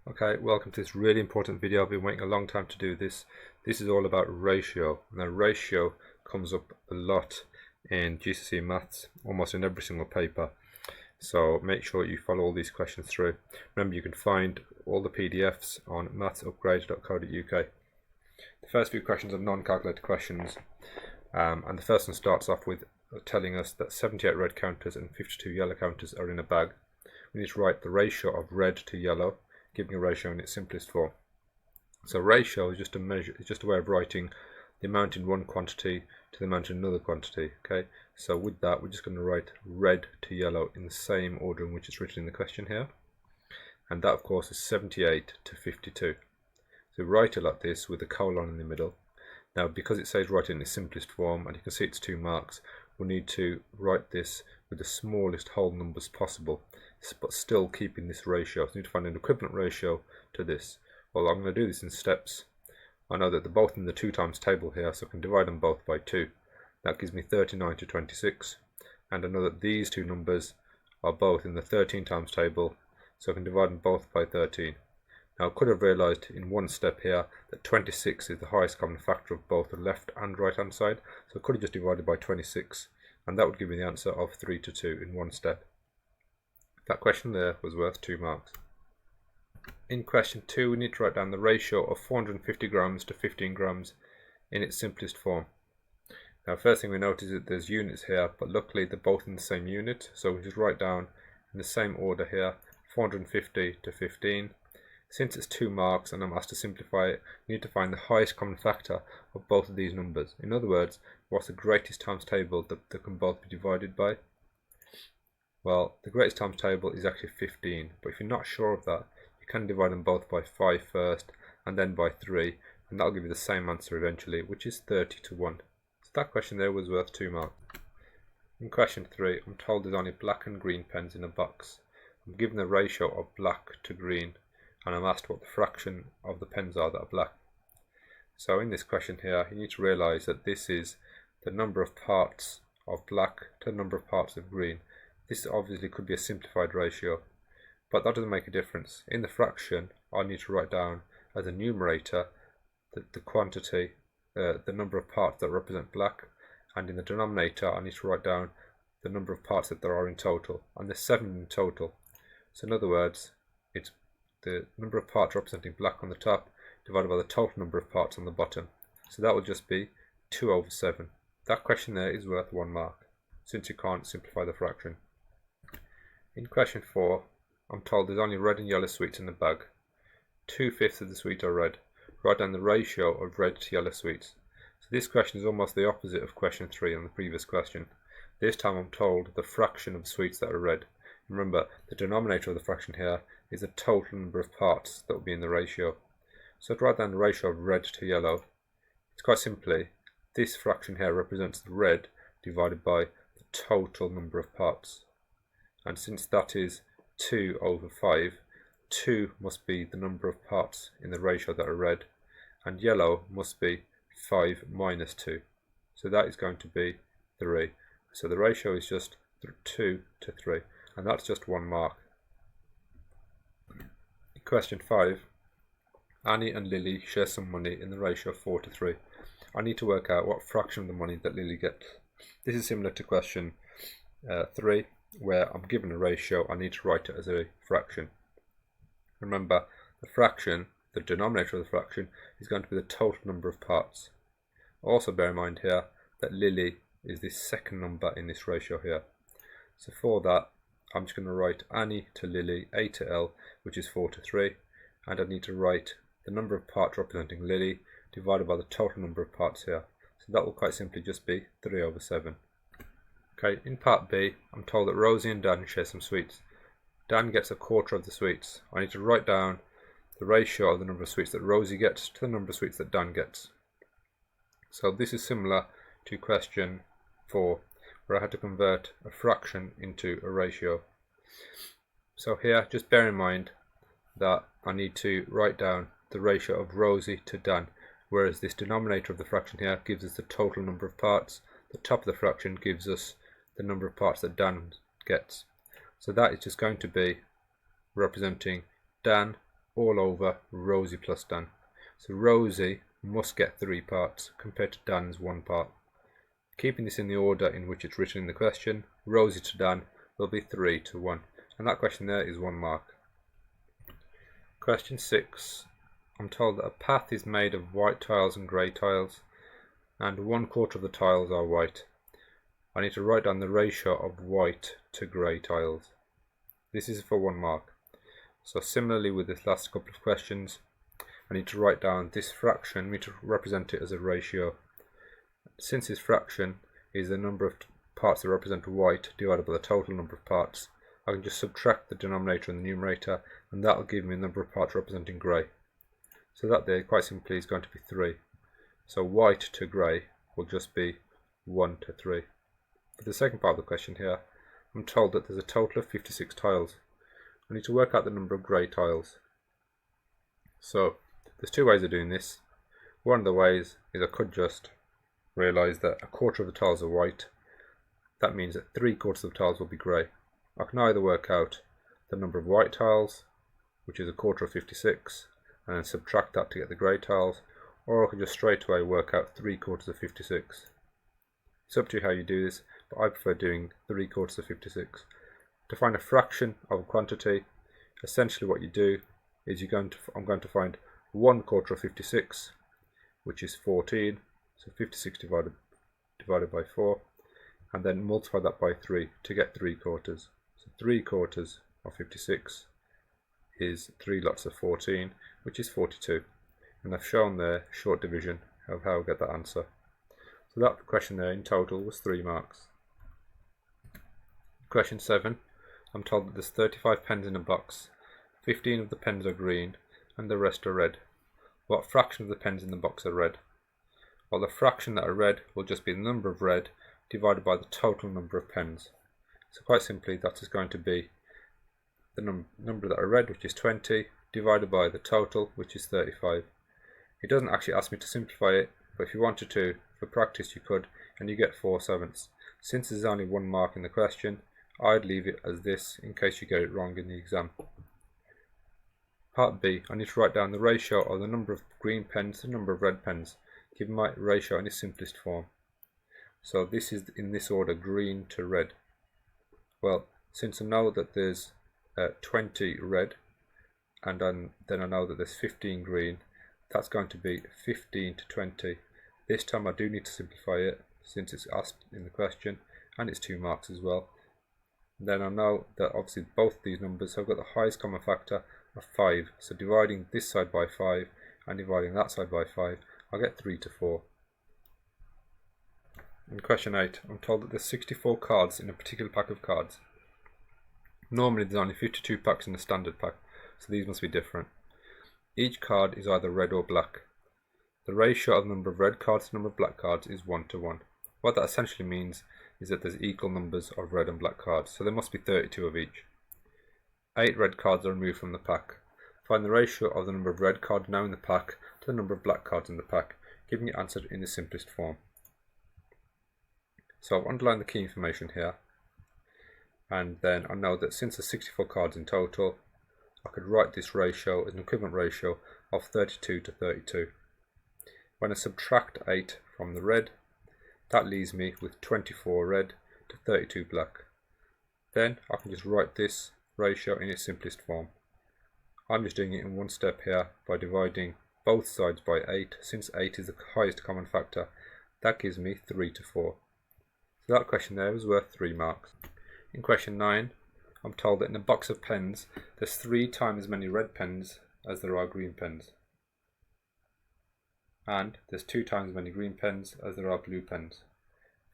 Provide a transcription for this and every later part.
Okay, welcome to this really important video. I've been waiting a long time to do this. This is all about ratio. Now, ratio comes up a lot in GCSE maths, almost in every single paper. So make sure you follow all these questions through. Remember, you can find all the PDFs on mathsupgrade.co.uk. The first few questions are non-calculated questions, and the first one starts off with telling us that 78 red counters and 52 yellow counters are in a bag. We need to write the ratio of red to yellow, giving a ratio in its simplest form. So ratio is just a measure, it's just a way of writing the amount in one quantity to the amount in another quantity. Okay, so with that, we're just going to write red to yellow in the same order in which it's written in the question here, and that of course is 78 to 52. So write it like this with a colon in the middle. Now, because it says write it in its simplest form, and you can see it's 2 marks, we'll need to write this with the smallest whole numbers possible, but still keeping this ratio. So we need to find an equivalent ratio to this. Well, I'm going to do this in steps. I know that they're both in the 2 times table here, so I can divide them both by 2. That gives me 39 to 26. And I know that these 2 numbers are both in the 13 times table, so I can divide them both by 13. Now, I could have realised in one step here that 26 is the highest common factor of both the left and right hand side, so I could have just divided by 26, and that would give me the answer of 3 to 2 in one step. That question there was worth 2 marks. In question 2, we need to write down the ratio of 450 grams to 15 grams in its simplest form. Now, first thing we notice is that there's units here, but luckily they're both in the same unit, so we just write down in the same order here 450 to 15. Since it's 2 marks and I'm asked to simplify it, we need to find the highest common factor of both of these numbers. In other words, what's the greatest times table that they can both be divided by? Well, the greatest times table is actually 15, but if you're not sure of that, you can divide them both by 5 first and then by 3, and that'll give you the same answer eventually, which is 30 to 1. So that question there was worth 2 marks. In question 3, I'm told there's only black and green pens in a box. I'm given the ratio of black to green, and I'm asked what the fraction of the pens are that are black. So in this question here, you need to realise that this is the number of parts of black to the number of parts of green. This obviously could be a simplified ratio, but that doesn't make a difference. In the fraction, I need to write down as a numerator the quantity, the number of parts that represent black, and in the denominator, I need to write down the number of parts that there are in total, and there's 7 in total. So in other words, it's the number of parts representing black on the top divided by the total number of parts on the bottom. So that will just be 2 over 7. That question there is worth 1 mark, since you can't simplify the fraction. In question 4, I'm told there's only red and yellow sweets in the bag. 2/5 of the sweets are red. Write down the ratio of red to yellow sweets. So this question is almost the opposite of question 3 on the previous question. This time I'm told the fraction of sweets that are red. Remember, the denominator of the fraction here is the total number of parts that will be in the ratio. So to write down the ratio of red to yellow, it's quite simply, this fraction here represents the red divided by the total number of parts. And since that is 2 over 5, 2 must be the number of parts in the ratio that are red, and yellow must be 5 minus 2. So that is going to be 3. So the ratio is just 2 to 3, and that's just 1 mark. Question 5. Annie and Lily share some money in the ratio of 4 to 3. I need to work out what fraction of the money that Lily gets. This is similar to question 3, where I'm given a ratio, I need to write it as a fraction. Remember, the fraction, the denominator of the fraction, is going to be the total number of parts. Also bear in mind here that Lily is the second number in this ratio here. So for that, I'm just going to write Annie to Lily, A to L, which is 4 to 3, and I need to write the number of parts representing Lily divided by the total number of parts here. So that will quite simply just be 3 over 7. Okay, in part B, I'm told that Rosie and Dan share some sweets. Dan gets a quarter of the sweets. I need to write down the ratio of the number of sweets that Rosie gets to the number of sweets that Dan gets. So this is similar to question 4, where I had to convert a fraction into a ratio. So here, just bear in mind that I need to write down the ratio of Rosie to Dan, whereas this denominator of the fraction here gives us the total number of parts. The top of the fraction gives us the number of parts that Dan gets. So that is just going to be representing Dan all over Rosie plus Dan. So Rosie must get 3 parts compared to Dan's 1 part. Keeping this in the order in which it's written in the question, Rosie to Dan will be 3 to 1. And that question there is 1 mark. Question 6. I'm told that a path is made of white tiles and grey tiles, and 1/4 of the tiles are white. I need to write down the ratio of white to grey tiles. This is for 1 mark. So similarly with this last couple of questions, I need to write down this fraction. I need to represent it as a ratio. Since this fraction is the number of parts that represent white divided by the total number of parts, I can just subtract the denominator and the numerator, and that will give me the number of parts representing grey. So that there quite simply is going to be 3. So white to grey will just be 1 to 3. For the second part of the question here, I'm told that there's a total of 56 tiles. I need to work out the number of grey tiles. So there's 2 ways of doing this. One of the ways is I could just realise that 1/4 of the tiles are white. That means that 3/4 of the tiles will be grey. I can either work out the number of white tiles, which is 1/4 of 56, and then subtract that to get the grey tiles, or I can just straight away work out 3/4 of 56. It's up to you how you do this, but I prefer doing 3/4 of 56. To find a fraction of a quantity, essentially what you do is I'm going to find 1/4 of 56, which is 14, so 56 divided by 4, and then multiply that by 3 to get 3/4. So 3/4 of 56 is 3 lots of 14, which is 42. And I've shown there short division of how I get that answer. So that question there in total was 3 marks. Question 7. I'm told that there's 35 pens in a box. 15 of the pens are green and the rest are red. What fraction of the pens in the box are red? Well, the fraction that are red will just be the number of red divided by the total number of pens. So quite simply that is going to be the number that are red, which is 20, divided by the total, which is 35. It doesn't actually ask me to simplify it, but if you wanted to, for practice you could, and you get 4/7. Since there's only 1 mark in the question, I'd leave it as this in case you get it wrong in the exam. Part B, I need to write down the ratio of the number of green pens to the number of red pens, given my ratio in its simplest form. So this is in this order, green to red. Well, since I know that there's 20 red, and then I know that there's 15 green, that's going to be 15 to 20. This time I do need to simplify it since it's asked in the question, and it's 2 marks as well. Then I know that obviously both these numbers have got the highest common factor of 5, so dividing this side by 5 and dividing that side by 5, I'll get 3 to 4. In question 8, I'm told that there's 64 cards in a particular pack of cards. Normally there's only 52 packs in a standard pack, so these must be different. Each card is either red or black. The ratio of the number of red cards to the number of black cards is 1 to 1. What that essentially means is that there's equal numbers of red and black cards, so there must be 32 of each. 8 red cards are removed from the pack. Find the ratio of the number of red cards now in the pack to the number of black cards in the pack, giving it answered in the simplest form. So I've underlined the key information here, and then I know that since there's 64 cards in total, I could write this ratio as an equivalent ratio of 32 to 32. When I subtract 8 from the red, that leaves me with 24 red to 32 black. Then I can just write this ratio in its simplest form. I'm just doing it in 1 step here by dividing both sides by 8. Since 8 is the highest common factor, that gives me 3 to 4. So that question there was worth 3 marks. In question 9, I'm told that in a box of pens, there's 3 times as many red pens as there are green pens. And there's 2 times as many green pens as there are blue pens.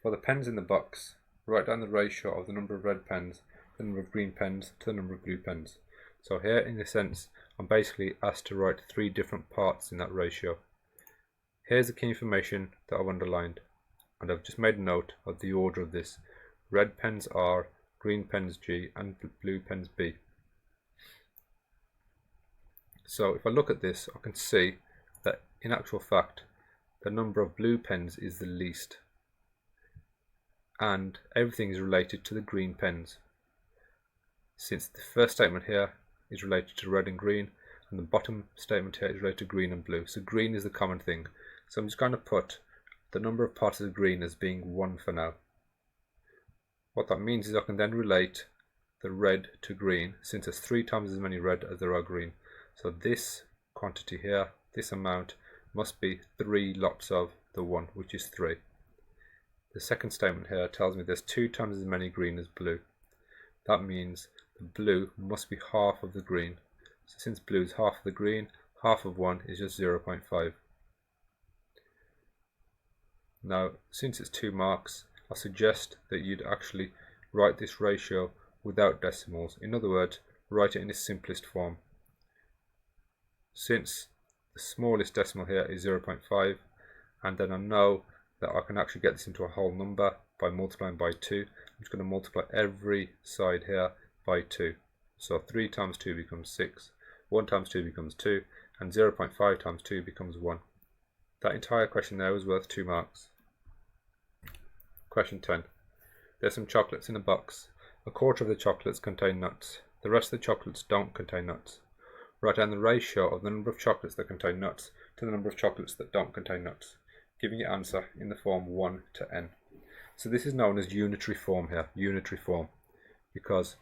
For the pens in the box, write down the ratio of the number of red pens to the number of green pens to the number of blue pens. So here, in a sense, I'm basically asked to write 3 different parts in that ratio. Here's the key information that I've underlined, and I've just made a note of the order of this. Red pens R, green pens G, and blue pens B. So if I look at this, I can see that in actual fact the number of blue pens is the least, and everything is related to the green pens. Since the first statement here is related to red and green, and the bottom statement here is related to green and blue. So green is the common thing. So I'm just going to put the number of parts of green as being 1 for now. What that means is I can then relate the red to green, since there's 3 times as many red as there are green. So this quantity here, this amount, must be 3 lots of the 1, which is 3. The second statement here tells me there's 2 times as many green as blue. That means the blue must be half of the green. So since blue is half of the green, half of 1 is just 0.5. Now, since it's 2 marks, I suggest that you'd actually write this ratio without decimals. In other words, write it in its simplest form. Since the smallest decimal here is 0.5, and then I know that I can actually get this into a whole number by multiplying by 2. I'm just going to multiply every side here by 2. So 3 times 2 becomes 6, 1 times 2 becomes 2, and 0.5 times 2 becomes 1. That entire question there was worth 2 marks. Question 10. There's some chocolates in a box. A quarter of the chocolates contain nuts. The rest of the chocolates don't contain nuts. Write down the ratio of the number of chocolates that contain nuts to the number of chocolates that don't contain nuts, giving your answer in the form 1 to n. So this is known as unitary form here, unitary form, because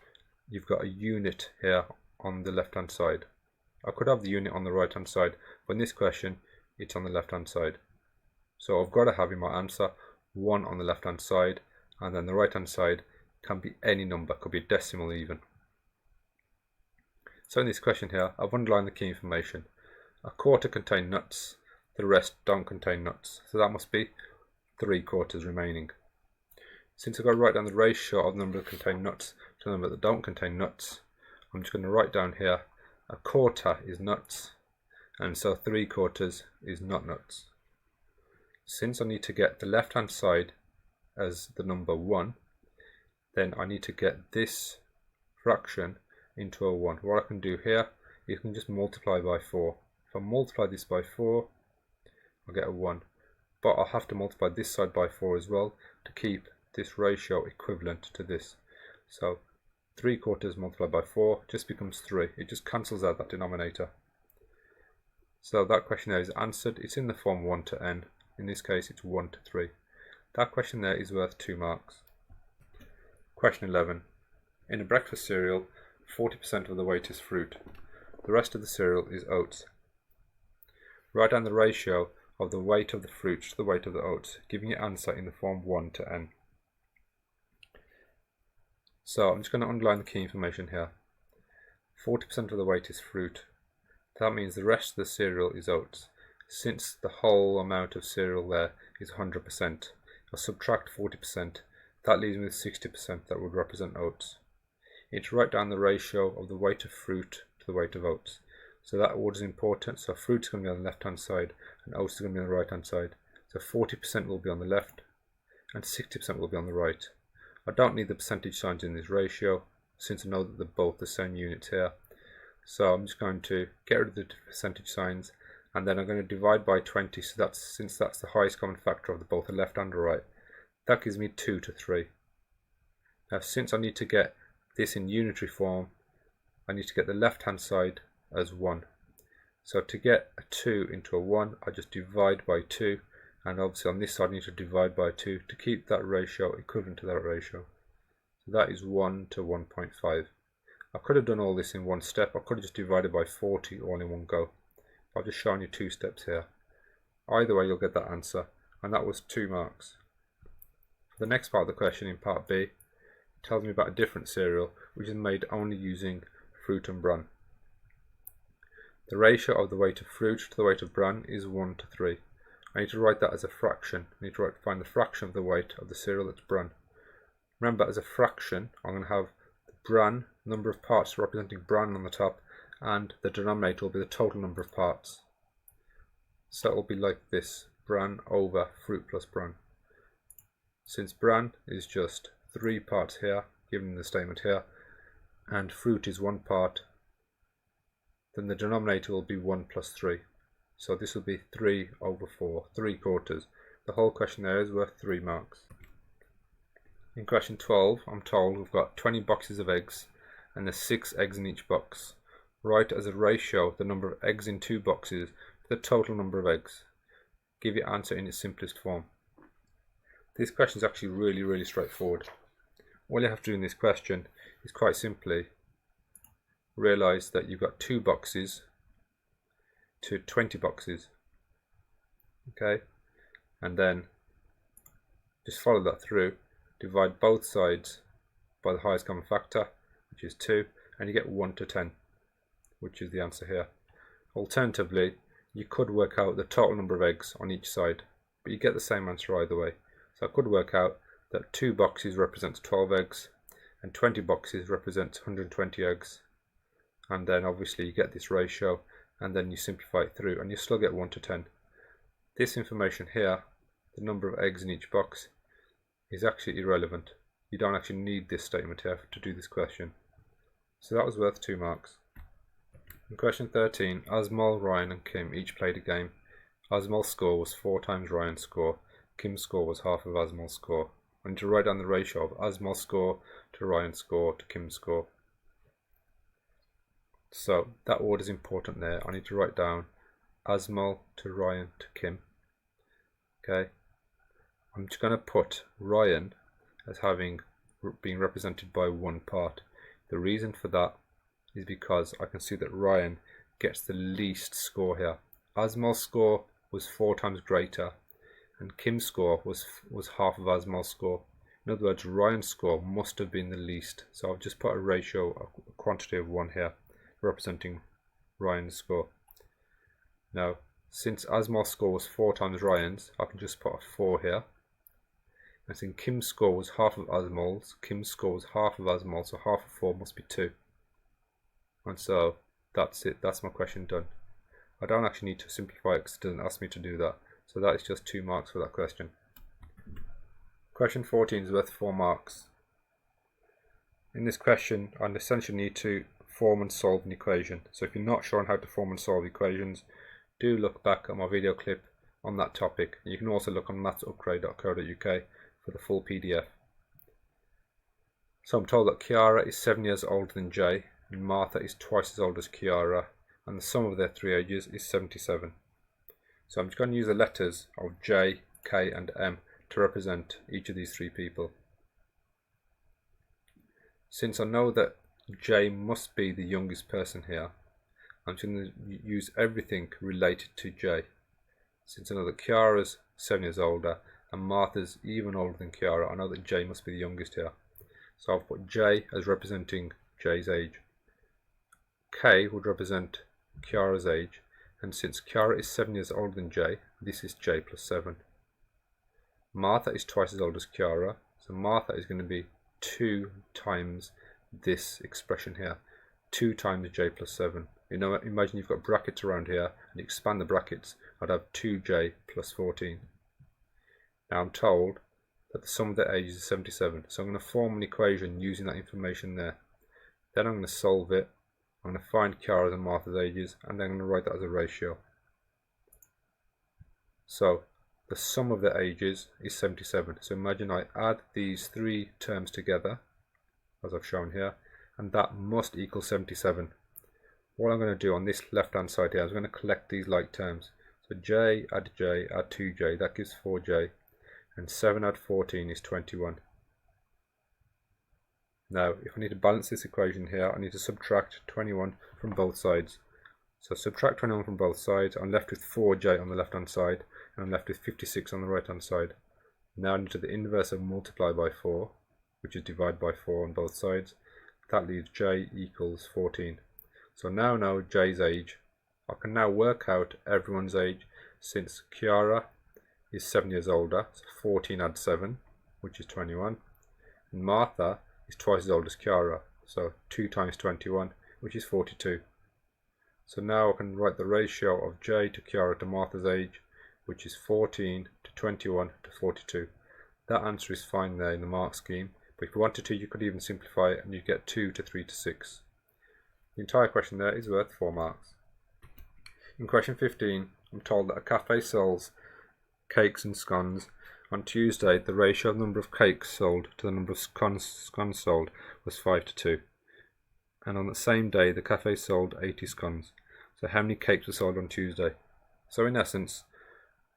you've got a unit here on the left hand side. I could have the unit on the right hand side, but in this question it's on the left hand side. So I've got to have in my answer 1 on the left hand side, and then the right hand side can be any number, could be a decimal even. So in this question here, I've underlined the key information. A quarter contain nuts, the rest don't contain nuts. So that must be 3 quarters remaining. Since I've got to write down the ratio of the number that contain nuts to the number that don't contain nuts, I'm just going to write down here a quarter is nuts, and so 3 quarters is not nuts. Since I need to get the left hand side as the number 1, then I need to get this fraction into a 1. What I can do here, you can just multiply by 4. If I multiply this by 4, I'll get a 1. But I'll have to multiply this side by 4 as well to keep this ratio equivalent to this. So 3 quarters multiplied by 4 just becomes 3. It just cancels out that denominator. So that question there is answered. It's in the form 1 to n. In this case it's 1 to 3. That question there is worth 2 marks. Question 11. In a breakfast cereal, 40% of the weight is fruit. The rest of the cereal is oats. Write down the ratio of the weight of the fruit to the weight of the oats, giving your answer in the form 1 to n. So I'm just going to underline the key information here. 40% of the weight is fruit. That means the rest of the cereal is oats. Since the whole amount of cereal there is 100%, I'll subtract 40%. That leaves me with 60% that would represent oats. You need to write down the ratio of the weight of fruit to the weight of oats. So that order is important. So fruit is going to be on the left hand side and oats is going to be on the right hand side. So 40% will be on the left and 60% will be on the right. I don't need the percentage signs in this ratio since I know that they're both the same units here. So I'm just going to get rid of the percentage signs, and then I'm going to divide by 20. So since that's the highest common factor of both the left and the right, that gives me 2 to 3. Now since I need to get this in unitary form, I need to get the left hand side as 1. So to get a 2 into a 1, I just divide by 2, and obviously on this side I need to divide by 2 to keep that ratio equivalent to that ratio. So that is 1 to 1.5. I could have done all this in one step. I could have just divided by 40 all in one go. I've just shown you 2 steps here. Either way you'll get that answer, and that was 2 marks. For the next part of the question, in part B, it tells me about a different cereal which is made only using fruit and bran. The ratio of the weight of fruit to the weight of bran is 1 to 3. I need to write that as a fraction. I need to find the fraction of the weight of the cereal that's bran. Remember, as a fraction, I'm going to have the bran, number of parts representing bran on the top, and the denominator will be the total number of parts. So it will be like this, bran over fruit plus bran. Since bran is just 3 parts here, given in the statement here, and fruit is 1 part, then the denominator will be 1 plus 3. So this will be 3 over 4, 3 quarters. The whole question there is worth 3 marks. In question 12, I'm told we've got 20 boxes of eggs and there's 6 eggs in each box. Write as a ratio the number of eggs in 2 boxes to the total number of eggs. Give your answer in its simplest form. This question is actually really straightforward. All you have to do in this question is quite simply realize that you've got 2 boxes to 20 boxes. Okay, and then just follow that through, divide both sides by the highest common factor, which is 2, and you get 1 to 10, which is the answer here. Alternatively, you could work out the total number of eggs on each side, but you get the same answer either way. So I could work out that 2 boxes represents 12 eggs and 20 boxes represents 120 eggs, and then obviously you get this ratio, and then you simplify it through and you still get 1 to 10. This information here, the number of eggs in each box, is actually irrelevant. You don't actually need this statement here to do this question. So that was worth 2 marks. In question 13, Asmal, Ryan and Kim each played a game. Asmal's score was 4 times Ryan's score. Kim's score was half of Asmal's score. I need to write down the ratio of Asmal's score to Ryan's score to Kim's score. So that order is important there. I need to write down Asmal to Ryan to Kim. Okay, I'm just going to put Ryan as having been represented by 1 part. The reason for that is because I can see that Ryan gets the least score here. Asmal's score was 4 times greater and Kim's score was half of Asmal's score. In other words, Ryan's score must have been the least. So I've just put a ratio, a quantity of 1 here, representing Ryan's score. Now, since Asmal's score was 4 times Ryan's, I can just put a 4 here. And since Kim's score was half of Asmal's, Kim's score was half of Asmal's, so half of 4 must be 2. And so that's it, that's my question done. I don't actually need to simplify it because it doesn't ask me to do that. So that is just 2 marks for that question. Question 14 is worth 4 marks. In this question, I essentially need to form and solve an equation. So if you're not sure on how to form and solve equations, do look back at my video clip on that topic. You can also look on mathsupgrade.co.uk for the full PDF. So I'm told that Kiara is 7 years older than Jay, and Martha is twice as old as Kiara, and the sum of their 3 ages is 77. So I'm just going to use the letters of J, K and M to represent each of these 3 people. Since I know that J must be the youngest person here, I'm just going to use everything related to J. Since I know that Kiara's 7 years older and Martha's even older than Kiara, I know that J must be the youngest here. So I've put J as representing J's age. K would represent Kiara's age, and since Kiara is 7 years older than J, this is J plus 7. Martha is twice as old as Kiara, so Martha is going to be 2 times this expression here, 2 times J plus 7. You know, imagine you've got brackets around here and you expand the brackets, I'd have 2J plus 14. Now I'm told that the sum of their ages is 77, so I'm going to form an equation using that information there. Then I'm going to solve it. I'm going to find Kiara's and Martha's ages, and then I'm going to write that as a ratio. So the sum of their ages is 77. So imagine I add these 3 terms together, as I've shown here, and that must equal 77. What I'm going to do on this left hand side here is I'm going to collect these like terms. So J add 2J, that gives 4J, and 7 add 14 is 21. Now if I need to balance this equation here, I need to subtract 21 from both sides. So subtract 21 from both sides, I'm left with 4J on the left hand side, and I'm left with 56 on the right hand side. Now I need to do the inverse of multiply by 4, which is divide by 4 on both sides. That leaves J equals 14. So now I know J's age. I can now work out everyone's age, since Kiara is 7 years older, so 14 add 7, which is 21, and Martha is twice as old as Kiara, so 2 times 21, which is 42. So now I can write the ratio of J to Kiara to Martha's age, which is 14 to 21 to 42. That answer is fine there in the mark scheme, but if you wanted to, you could even simplify it and you get 2 to 3 to 6. The entire question there is worth 4 marks. In question 15, I'm told that a cafe sells cakes and scones On Tuesday, the ratio of the number of cakes sold to the number of scones sold was 5 to 2. And on the same day, the cafe sold 80 scones. So how many cakes were sold on Tuesday? So in essence,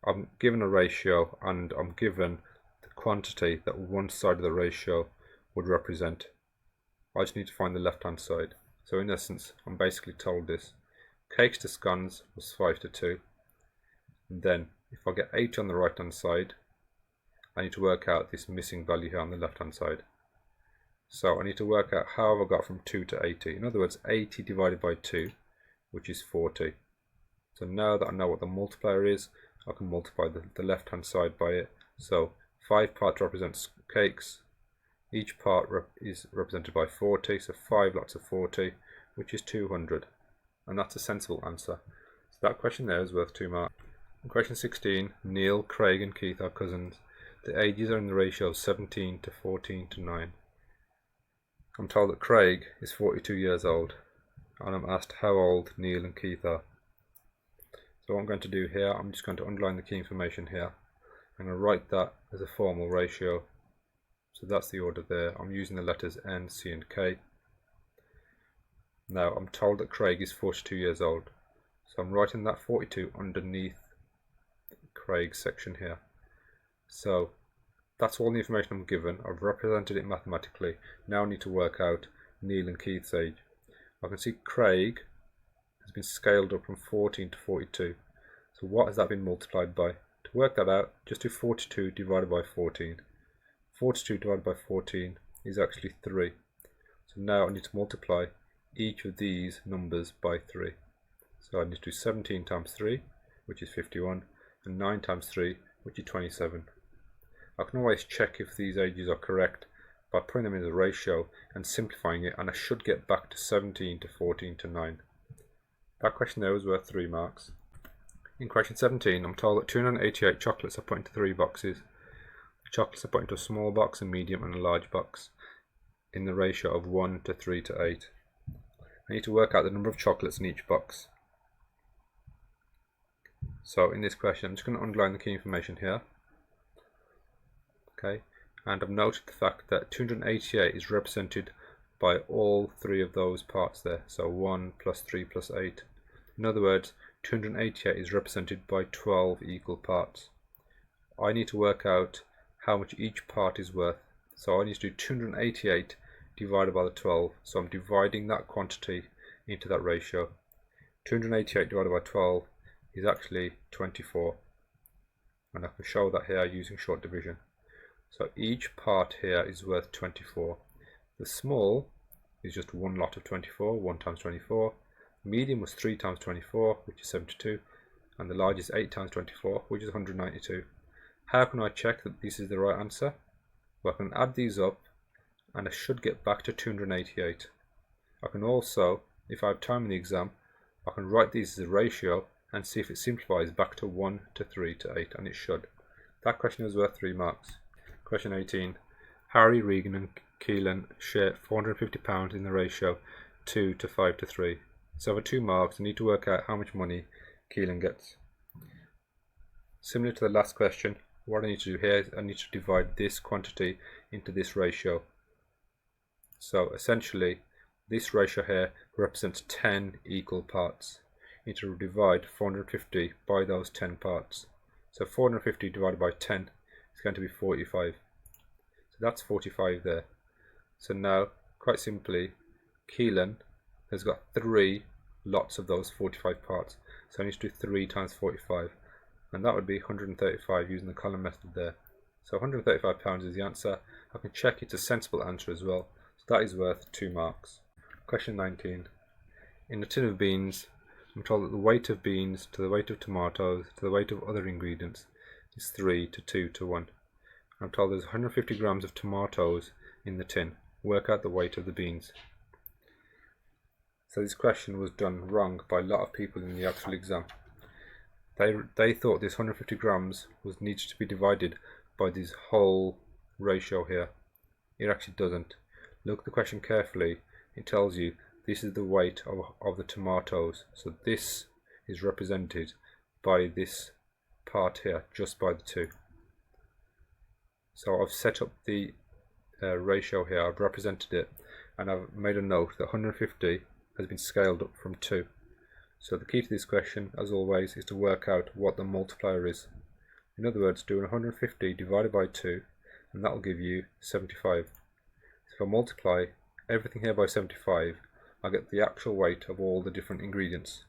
I'm given a ratio and I'm given the quantity that one side of the ratio would represent. I just need to find the left hand side. So in essence, I'm basically told this. Cakes to scones was 5 to 2. And then if I get 80 on the right hand side, I need to work out this missing value here on the left hand side. So I need to work out how have I got from 2 to 80. In other words, 80 divided by 2, which is 40. So now that I know what the multiplier is, I can multiply the left hand side by it. So 5 parts represents cakes. Each part is represented by 40, so 5 lots of 40, which is 200. And that's a sensible answer. So that question there is worth 2 marks. In question 16, Neil, Craig and Keith are cousins. The ages are in the ratio of 17 to 14 to 9. I'm told that Craig is 42 years old, and I'm asked how old Neil and Keith are. So what I'm going to do here, I'm just going to underline the key information here. I'm going to write that as a formal ratio. So that's the order there. I'm using the letters N, C and K. Now I'm told that Craig is 42 years old. So I'm writing that 42 underneath Craig's section here. So that's all the information I'm given. I've represented it mathematically. Now I need to work out Neil and Keith's age. I can see Craig has been scaled up from 14 to 42. So what has that been multiplied by? To work that out, just do 42 divided by 14. 42 divided by 14 is actually 3. So now I need to multiply each of these numbers by 3. So I need to do 17 times 3, which is 51, and 9 times 3, which is 27. I can always check if these ages are correct by putting them in a ratio and simplifying it, and I should get back to 17 to 14 to 9. That question there was worth 3 marks. In question 17, I'm told that 288 chocolates are put into 3 boxes. The chocolates are put into a small box, a medium and a large box in the ratio of 1 to 3 to 8. I need to work out the number of chocolates in each box. So in this question, I'm just going to underline the key information here. Okay, and I've noted the fact that 288 is represented by all 3 of those parts there. So 1 plus 3 plus 8. In other words, 288 is represented by 12 equal parts. I need to work out how much each part is worth. So I need to do 288 divided by the 12. So I'm dividing that quantity into that ratio. 288 divided by 12 is actually 24. And I can show that here using short division. So each part here is worth 24. The small is just one lot of 24, 1 times 24. Medium was 3 times 24, which is 72. And the large is 8 times 24, which is 192. How can I check that this is the right answer? Well, I can add these up and I should get back to 288. I can also, if I have time in the exam, I can write these as a ratio and see if it simplifies back to 1 to 3 to 8, and it should. That question is worth 3 marks. Question 18. Harry, Regan and Keelan share £450 in the ratio 2 to 5 to 3. So for 2 marks, I need to work out how much money Keelan gets. Similar to the last question, what I need to do here is I need to divide this quantity into this ratio. So essentially, this ratio here represents 10 equal parts. I need to divide 450 by those 10 parts. So 450 divided by 10 is going to be 45. So that's 45 there. So now, quite simply, Keelan has got 3 lots of those 45 parts. So I need to do 3 times 45. And that would be 135 using the column method there. So £135 is the answer. I can check it's a sensible answer as well. So that is worth 2 marks. Question 19. In a tin of beans, I'm told that the weight of beans to the weight of tomatoes to the weight of other ingredients is 3 to 2 to 1. I'm told there's 150 grams of tomatoes in the tin. Work out the weight of the beans. So this question was done wrong by a lot of people in the actual exam. They thought this 150 grams was needed to be divided by this whole ratio here. It actually doesn't. Look at the question carefully. It tells you this is the weight of the tomatoes. So this is represented by this part here, just by the 2. So I've set up the ratio here, I've represented it, and I've made a note that 150 has been scaled up from 2. So the key to this question, as always, is to work out what the multiplier is. In other words, do 150 divided by 2, and that will give you 75. So if I multiply everything here by 75, I get the actual weight of all the different ingredients.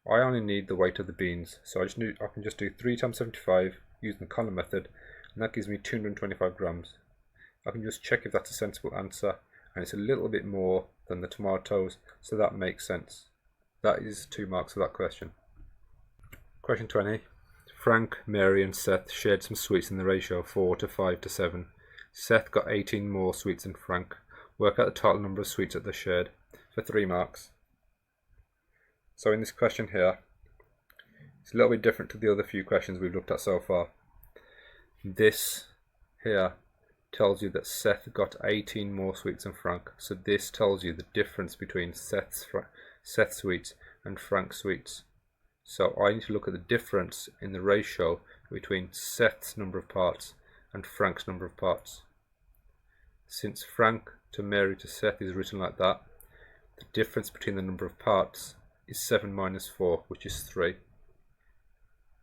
I only need the weight of the beans, so I can just do 3 times 75 using the column method, and that gives me 225 grams. I can just check if that's a sensible answer, and it's a little bit more than the tomatoes, so that makes sense. That is 2 marks for that question. Question 20. Frank, Mary and Seth shared some sweets in the ratio of 4 to 5 to 7. Seth got 18 more sweets than Frank. Work out the total number of sweets that they shared for 3 marks. So in this question here, it's a little bit different to the other few questions we've looked at so far. This here tells you that Seth got 18 more sweets than Frank. So this tells you the difference between Seth's sweets and Frank's sweets. So I need to look at the difference in the ratio between Seth's number of parts and Frank's number of parts. Since Frank to Mary to Seth is written like that, the difference between the number of parts is 7 minus 4, which is 3.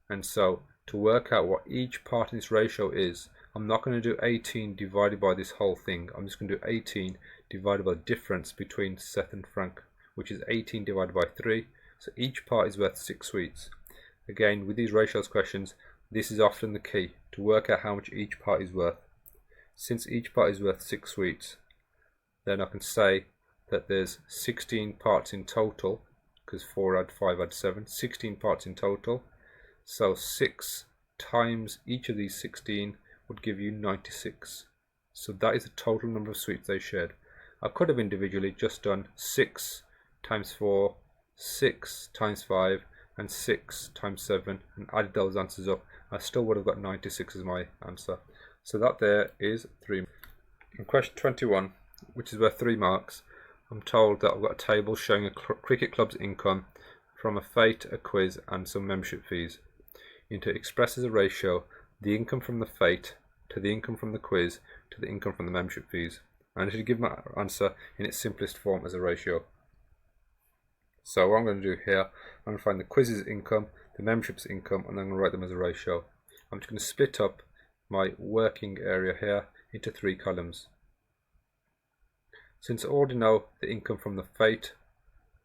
And so to work out what each part in this ratio is, I'm not going to do 18 divided by this whole thing. I'm just going to do 18 divided by the difference between Seth and Frank, which is 18 divided by 3. So each part is worth 6 sweets. Again, with these ratios questions, this is often the key to work out how much each part is worth. Since each part is worth 6 sweets, then I can say that there's 16 parts in total, because 4 add 5 add 7, 16 parts in total. So 6 times each of these 16 would give you 96. So that is the total number of sweets they shared. I could have individually just done 6 times 4, 6 times 5 and 6 times 7 and added those answers up. I still would have got 96 as my answer. So that there is 3. In question 21, which is worth 3 marks, I'm told that I've got a table showing a cricket club's income from a fete, a quiz and some membership fees. And to express as a ratio the income from the fete to the income from the quiz to the income from the membership fees. I need to give my answer in its simplest form as a ratio. So what I'm going to do here, I'm going to find the quiz's income, the membership's income, and then I'm going to write them as a ratio. I'm just going to split up my working area here into 3 columns. Since I already know the income from the fete,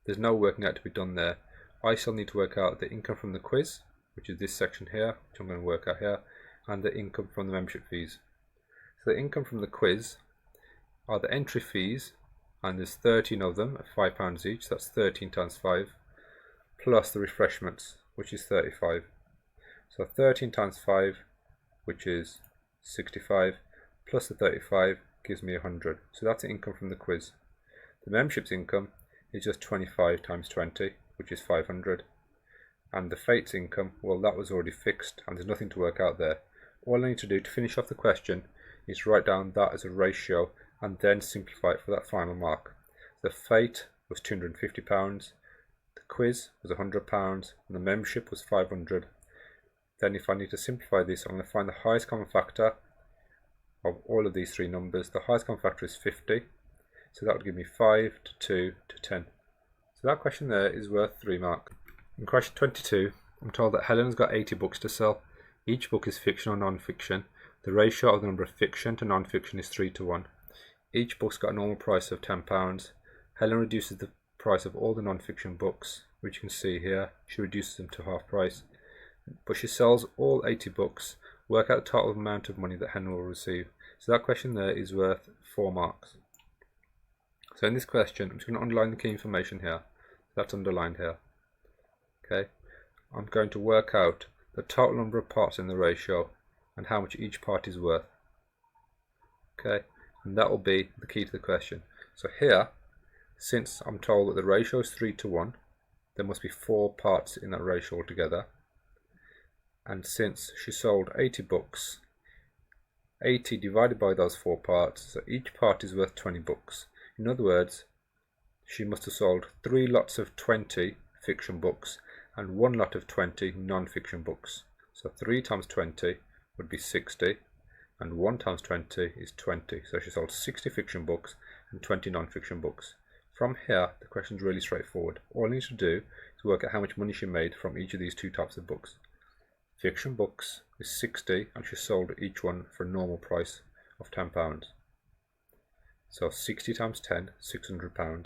there's no working out to be done there. I still need to work out the income from the quiz, which is this section here, which I'm going to work out here, and the income from the membership fees. So the income from the quiz are the entry fees, and there's 13 of them at £5 each, so that's 13 times 5, plus the refreshments, which is 35. So 13 times 5, which is 65, plus the 35 gives me 100. So that's the income from the quiz. The membership's income is just 25 times 20, which is 500. And the fate's income, well, that was already fixed and there's nothing to work out there. All I need to do to finish off the question is write down that as a ratio and then simplify it for that final mark. The fate was £250, the quiz was £100 and the membership was 500. Then if I need to simplify this, I'm going to find the highest common factor of all of these 3 numbers. The highest common factor is 50, so that would give me 5 to 2 to 10. So that question there is worth 3 marks. In question 22, I'm told that Helen's got 80 books to sell. Each book is fiction or non-fiction. The ratio of the number of fiction to non-fiction is 3 to 1. Each book's got a normal price of £10. Helen reduces the price of all the non-fiction books, which you can see here. She reduces them to half price. But she sells all 80 books. Work out the total amount of money that Helen will receive. So that question there is worth 4 marks. So in this question, I'm just going to underline the key information here. That's underlined here. Okay, I'm going to work out the total number of parts in the ratio and how much each part is worth. Okay, and that will be the key to the question. So here, since I'm told that the ratio is 3 to 1, there must be 4 parts in that ratio altogether. And since she sold 80 books, 80 divided by those 4 parts, so each part is worth 20 books. In other words, she must have sold 3 lots of 20 fiction books and 1 lot of 20 non-fiction books. So 3 times 20 would be 60. and 1 times 20 is 20. So she sold 60 fiction books and 20 non-fiction books. From here, the question is really straightforward. All I need to do is work out how much money she made from each of these two types of books. Fiction books is 60, and she sold each one for a normal price of £10. So 60 times 10, £600.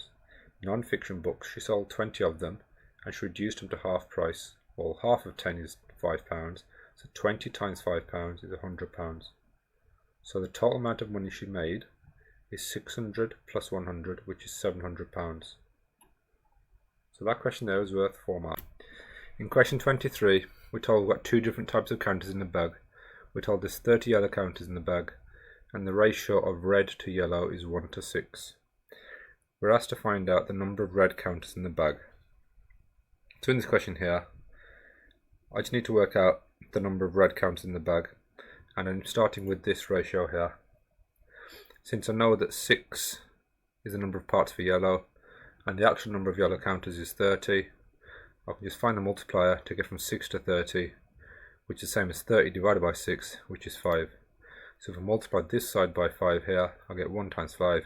Non-fiction books, she sold 20 of them, and she reduced them to half price. Well, half of 10 is £5, so 20 times £5 is £100. So the total amount of money she made is 600 plus 100, which is £700. So that question there is worth 4 marks. In question 23, we're told we've got two different types of counters in the bag. We're told there's 30 yellow counters in the bag, and the ratio of red to yellow is 1 to 6. We're asked to find out the number of red counters in the bag. So in this question here, I just need to work out the number of red counters in the bag, and I'm starting with this ratio here. Since I know that 6 is the number of parts for yellow, and the actual number of yellow counters is 30, I can just find the multiplier to get from 6 to 30, which is the same as 30 divided by 6, which is 5. So if I multiply this side by 5 here, I'll get 1 times 5,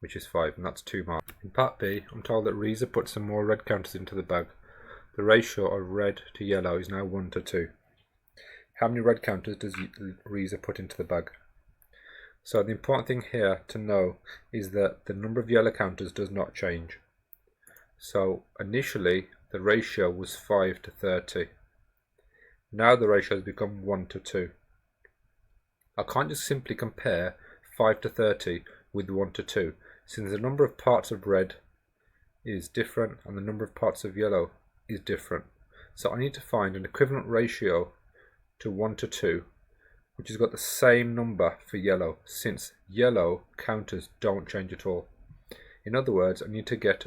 which is 5, and that's 2 marks. In part B, I'm told that Reza put some more red counters into the bag. The ratio of red to yellow is now 1 to 2. How many red counters does Reza put into the bag? So the important thing here to know is that the number of yellow counters does not change. So initially the ratio was 5 to 30. Now the ratio has become 1 to 2. I can't just simply compare 5 to 30 with 1 to 2, since the number of parts of red is different and the number of parts of yellow is different. So I need to find an equivalent ratio to 1 to 2, which has got the same number for yellow, since yellow counters don't change at all. In other words, I need to get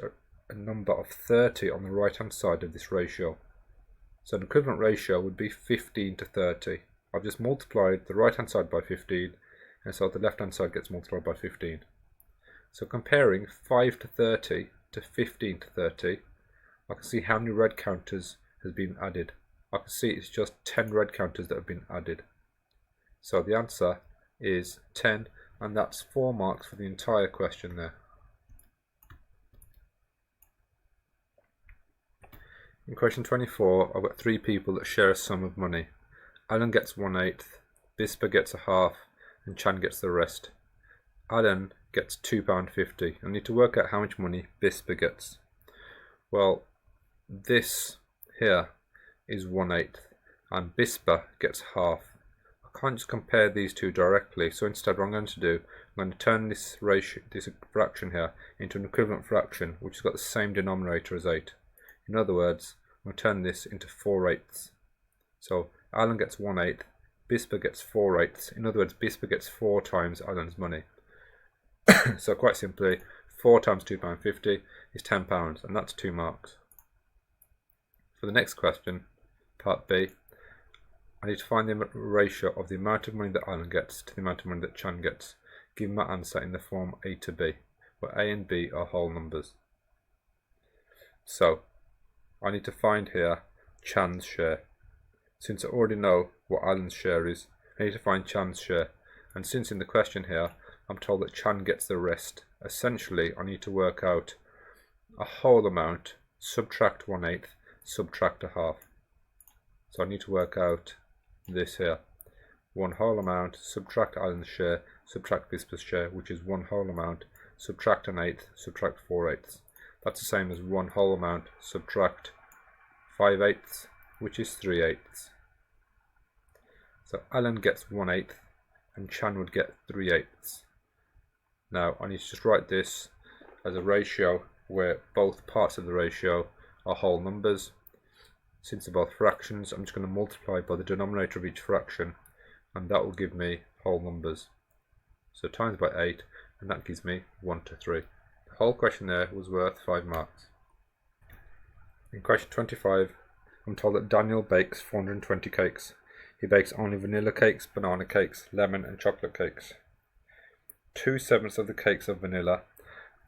a number of 30 on the right hand side of this ratio. So an equivalent ratio would be 15 to 30. I've just multiplied the right hand side by 15, and so the left hand side gets multiplied by 15. So comparing 5 to 30 to 15 to 30, I can see how many red counters has been added. I can see it's just 10 red counters that have been added. So the answer is 10, and that's 4 marks for the entire question there. In question 24, I've got 3 people that share a sum of money. Alan gets 1/8, Bispa gets a half, and Chan gets the rest. Alan gets £2.50. I need to work out how much money Bispa gets. Well, this here is 1/8, and Bispa gets half. I can't just compare these two directly, so instead what I'm going to do, I'm going to turn this ratio, this fraction here, into an equivalent fraction, which has got the same denominator as 8. In other words, I'm going to turn this into 4/8. So Alan gets 1/8, Bispa gets 4/8. In other words, Bispa gets 4 times Alan's money. So quite simply, 4 times £2.50 is £10, and that's 2 marks. For the next question, part B, I need to find the ratio of the amount of money that Alan gets to the amount of money that Chan gets. Give my answer in the form A to B, where A and B are whole numbers. So I need to find here Chan's share. Since I already know what Alan's share is, I need to find Chan's share. And since in the question here, I'm told that Chan gets the rest, essentially I need to work out a whole amount, subtract 1/8, subtract a half. So I need to work out this here. 1 whole amount, subtract Alan's share, subtract Bispa's share, which is 1 whole amount, subtract 1/8, subtract 4/8. That's the same as 1 whole amount, subtract 5/8, which is 3/8. So Alan gets 1/8 and Chan would get 3/8. Now I need to just write this as a ratio where both parts of the ratio are whole numbers. Since they're both fractions, I'm just going to multiply by the denominator of each fraction, and that will give me whole numbers. So times by 8, and that gives me 1 to 3. The whole question there was worth 5 marks. In question 25, I'm told that Daniel bakes 420 cakes. He bakes only vanilla cakes, banana cakes, lemon and chocolate cakes. 2/7 of the cakes are vanilla,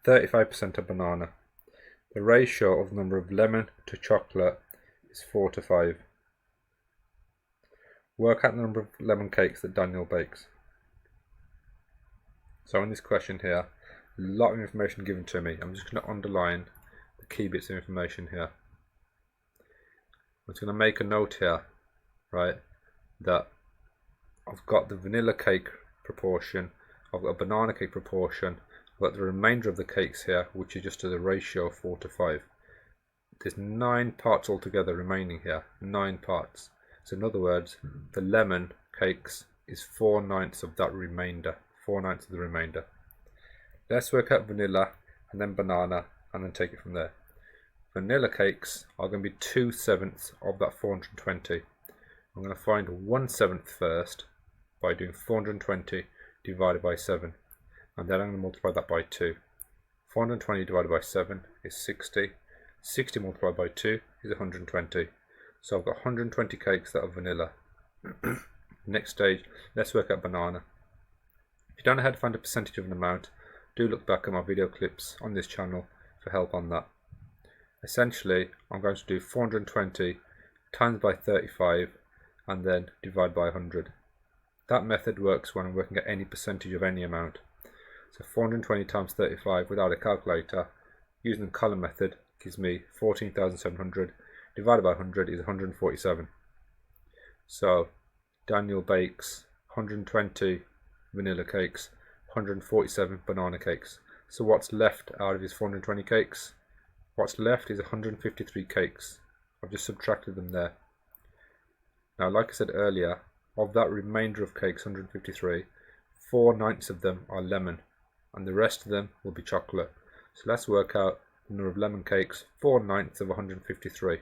35% are banana. The ratio of the number of lemon to chocolate is 4 to 5. Work out the number of lemon cakes that Daniel bakes. So in this question here, a lot of information given to me. I'm just going to underline the key bits of information here. I'm just going to make a note here, right, that I've got the vanilla cake proportion, I've got a banana cake proportion, I've got the remainder of the cakes here, which is just to the ratio of 4 to 5. There's 9 parts altogether remaining here, 9 parts. So in other words, the lemon cakes is 4/9 of that remainder, 4/9 of the remainder. Let's work out vanilla and then banana and then take it from there. Vanilla cakes are going to be 2/7 of that 420. I'm going to find 1/7 first by doing 420 divided by 7, and then I'm going to multiply that by 2. 420 divided by 7 is 60. 60 multiplied by 2 is 120. So I've got 120 cakes that are vanilla. Next stage, let's work out banana. If you don't know how to find a percentage of an amount, do look back at my video clips on this channel for help on that. Essentially, I'm going to do 420 times by 35 and then divide by 100. That method works when I'm working at any percentage of any amount. So 420 times 35 without a calculator, using the column method, gives me 14,700. Divided by 100 is 147. So Daniel bakes 120 vanilla cakes, 147 banana cakes. So what's left out of his 420 cakes? What's left is 153 cakes. I've just subtracted them there. Now, like I said earlier, of that remainder of cakes, 153, 4/9 of them are lemon, and the rest of them will be chocolate. So let's work out the number of lemon cakes, 4/9 of 153.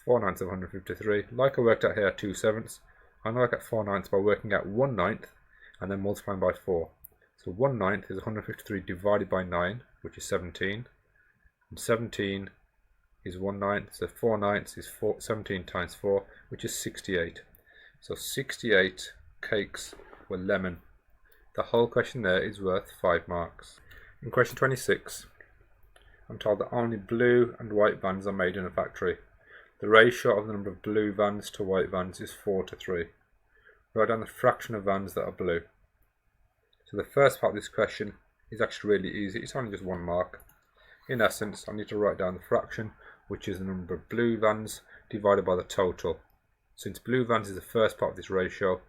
4/9 of 153, like I worked out here, 2/7. I'm going to work out 4/9 by working out 1/9 and then multiplying by 4. So 1/9 is 153 divided by 9, which is 17. And 17 is 1/9, so 4/9 is 17 times 4, which is 68. So 68 cakes were lemon. The whole question there is worth 5 marks. In question 26, I'm told that only blue and white vans are made in a factory. The ratio of the number of blue vans to white vans is 4 to 3. Write down the fraction of vans that are blue. So the first part of this question is actually really easy. It's only just 1 mark. In essence, I need to write down the fraction, which is the number of blue vans divided by the total. Since blue vans is the first part of this ratio,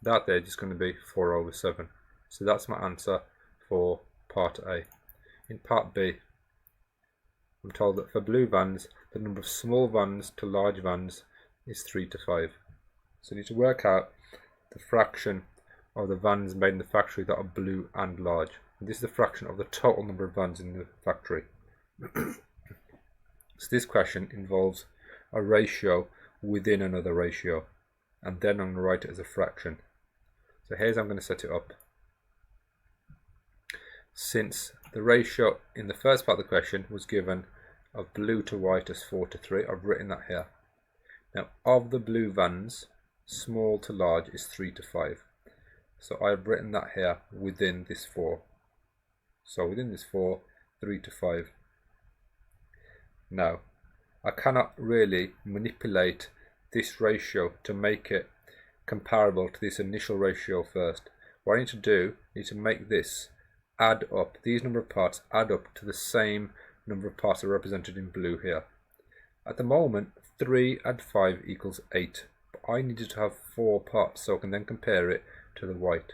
that there is just going to be 4/7. So that's my answer for part A. In part B, I'm told that for blue vans, the number of small vans to large vans is 3 to 5. So I need to work out the fraction of the vans made in the factory that are blue and large. And this is the fraction of the total number of vans in the factory. So this question involves a ratio within another ratio, and then I'm going to write it as a fraction. So here's how I'm going to set it up. Since the ratio in the first part of the question was given of blue to white as 4 to 3, I've written that here. Now, of the blue vans, small to large is 3 to 5. So I've written that here within this 4. So within this 4, 3 to 5. Now, I cannot really manipulate this ratio to make it comparable to this initial ratio first. What I need to do is to make this add up, these number of parts add up to the same number of parts that are represented in blue here. At the moment, 3 add 5 equals 8. But I needed to have 4 parts, so I can then compare it to the white.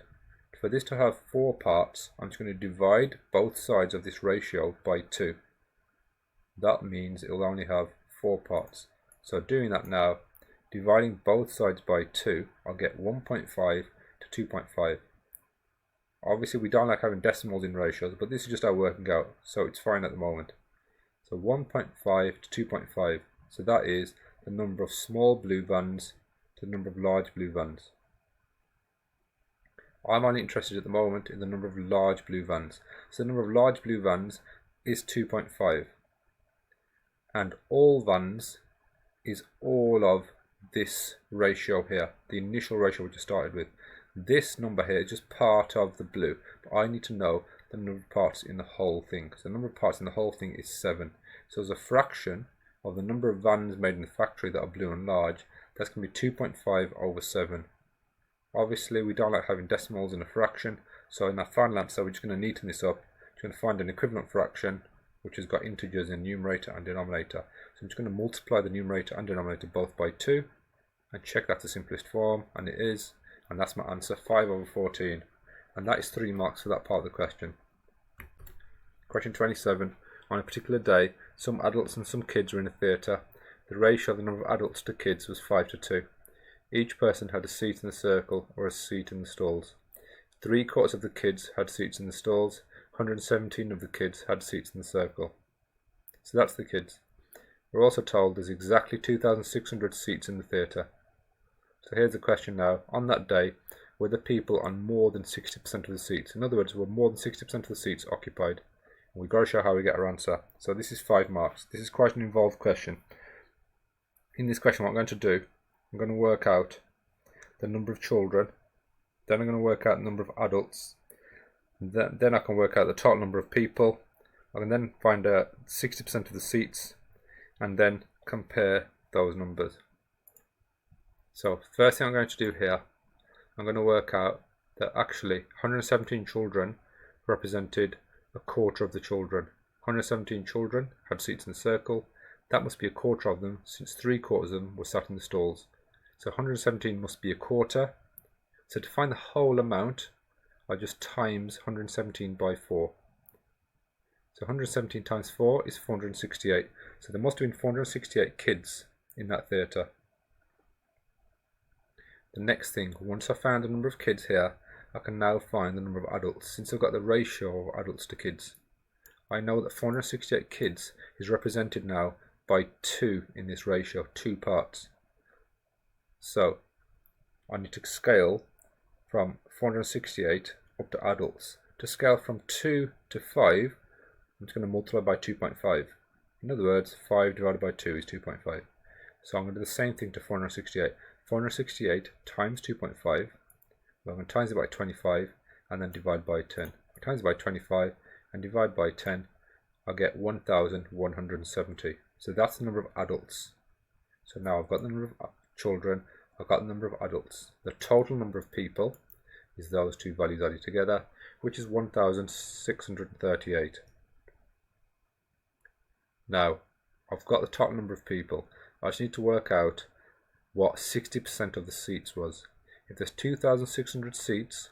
For this to have 4 parts, I'm just going to divide both sides of this ratio by 2. That means it will only have 4 parts. So doing that now, dividing both sides by 2, I'll get 1.5 to 2.5. Obviously we don't like having decimals in ratios, but this is just our working out, so it's fine at the moment. So 1.5 to 2.5, so that is the number of small blue vans to the number of large blue vans. I'm only interested at the moment in the number of large blue vans. So the number of large blue vans is 2.5. And all vans is all of this ratio here, the initial ratio we just started with. This number here is just part of the blue, but I need to know the number of parts in the whole thing. So the number of parts in the whole thing is 7. So as a fraction of the number of vans made in the factory that are blue and large, that's going to be 2.5 over 7. Obviously we don't like having decimals in a fraction, So in our final answer, we're just going to neaten this up. We're going to find an equivalent fraction which has got integers in numerator and denominator. So I'm just going to multiply the numerator and denominator both by 2 and check that's the simplest form, and it is, and that's my answer, 5/14. And that is 3 marks for that part of the question. Question 27. On a particular day, some adults and some kids were in a theatre. The ratio of the number of adults to kids was 5:2. Each person had a seat in the circle or a seat in the stalls. 3/4 of the kids had seats in the stalls. 117 of the kids had seats in the circle. So that's the kids. We're also told there's exactly 2,600 seats in the theatre. So here's the question now. On that day, were the people on more than 60% of the seats? In other words, were more than 60% of the seats occupied? And we've got to show how we get our answer. So this is 5 marks. This is quite an involved question. In this question, what I'm going to do, I'm going to work out the number of children. Then I'm going to work out the number of adults. Then I can work out the total number of people. I can then find out 60% of the seats and then compare those numbers. So first thing I'm going to do here, I'm going to work out that actually 117 children represented a quarter of the children. 117 children had seats in the circle. That must be a quarter of them, since 3/4 of them were sat in the stalls. So 117 must be a quarter. So to find the whole amount, I just times 117 by 4. So 117 times 4 is 468. So there must have been 468 kids in that theatre. The next thing, once I've found the number of kids here, I can now find the number of adults. Since I've got the ratio of adults to kids, I know that 468 kids is represented now by 2 in this ratio, 2 parts. So I need to scale from 468 up to adults. To scale from 2 to 5, I'm just going to multiply by 2.5. In other words, 5 divided by 2 is 2.5. So I'm going to do the same thing to 468. 468 times 2.5, well, I'm going to times it by 25 and then divide by 10. Times it by 25 and divide by 10, I'll get 1,170. So that's the number of adults. So now I've got the number of children, I've got the number of adults. The total number of people is those two values added together, which is 1,638. Now, I've got the total number of people. I just need to work out what 60% of the seats was. If there's 2,600 seats,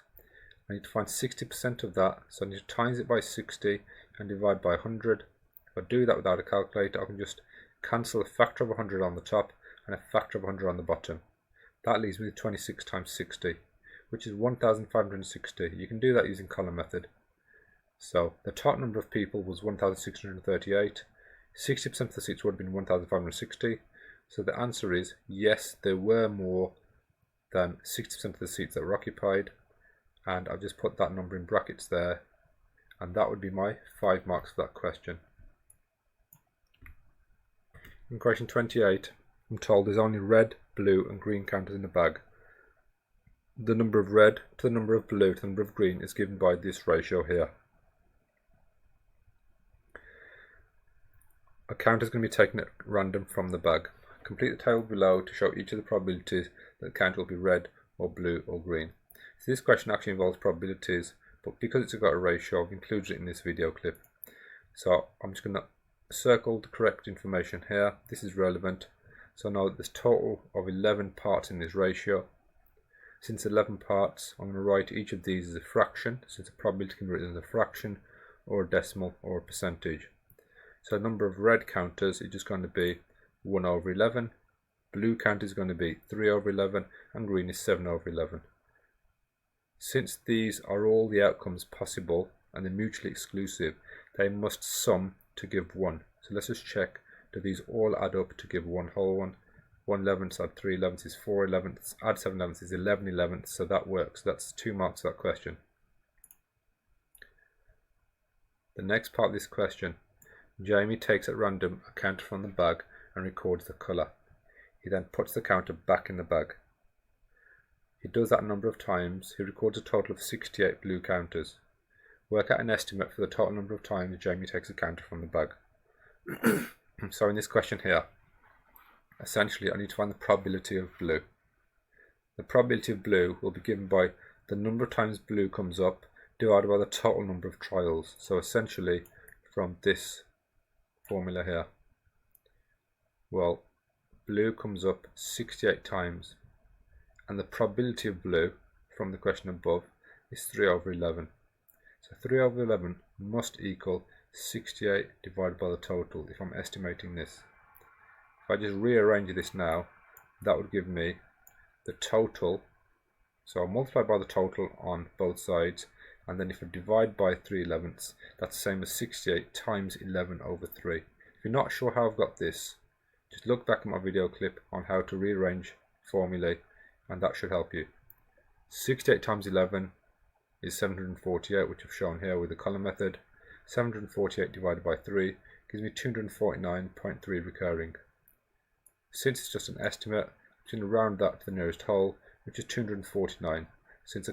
I need to find 60% of that, so I need to times it by 60 and divide by 100. If I do that without a calculator, I can just cancel a factor of 100 on the top and a factor of 100 on the bottom. That leaves me with 26 times 60, which is 1,560. You can do that using column method. So the total number of people was 1,638. 60% of the seats would have been 1,560. So the answer is yes, there were more than 60% of the seats that were occupied. And I've just put that number in brackets there. And that would be my 5 marks for that question. In question 28, I'm told there's only red, blue and green counters in the bag. The number of red to the number of blue to the number of green is given by this ratio here. A counter is going to be taken at random from the bag. Complete the table below to show each of the probabilities that the counter will be red or blue or green. So this question actually involves probabilities, but because it's got a ratio, I've included it in this video clip. So I'm just going to circle the correct information here. This is relevant. So I know that there's a total of 11 parts in this ratio. Since 11 parts, I'm going to write each of these as a fraction, since a probability can be written as a fraction or a decimal or a percentage. So the number of red counters is just going to be 1 over 11, blue count is going to be 3 over 11, and green is 7 over 11. Since these are all the outcomes possible and they're mutually exclusive, they must sum to give 1. So let's just check, do these all add up to give one whole one? 1 11th add 3 11ths is 4 11ths, add 7 11ths is 11 11ths, so that works. That's 2 marks for that question. The next part of this question, Jamie takes at random a counter from the bag and records the colour. He then puts the counter back in the bag. He does that a number of times. He records a total of 68 blue counters. Work out an estimate for the total number of times Jamie takes a counter from the bag. So in this question here, essentially I need to find the probability of blue. The probability of blue will be given by the number of times blue comes up divided by the total number of trials. So essentially from this formula here, well, blue comes up 68 times, and the probability of blue from the question above is 3 over 11. So 3 over 11 must equal 68 divided by the total if I'm estimating this. If I just rearrange this now, that would give me the total. So I'll multiply by the total on both sides, and then if I divide by 3/11, that's the same as 68 times 11 over 3. If you're not sure how I've got this, just look back at my video clip on how to rearrange formulae, and that should help you. 68 times 11 is 748, which I've shown here with the column method. 748 divided by 3 gives me 249.3 recurring. Since it's just an estimate, I'm going to round that to the nearest whole, which is 249. Since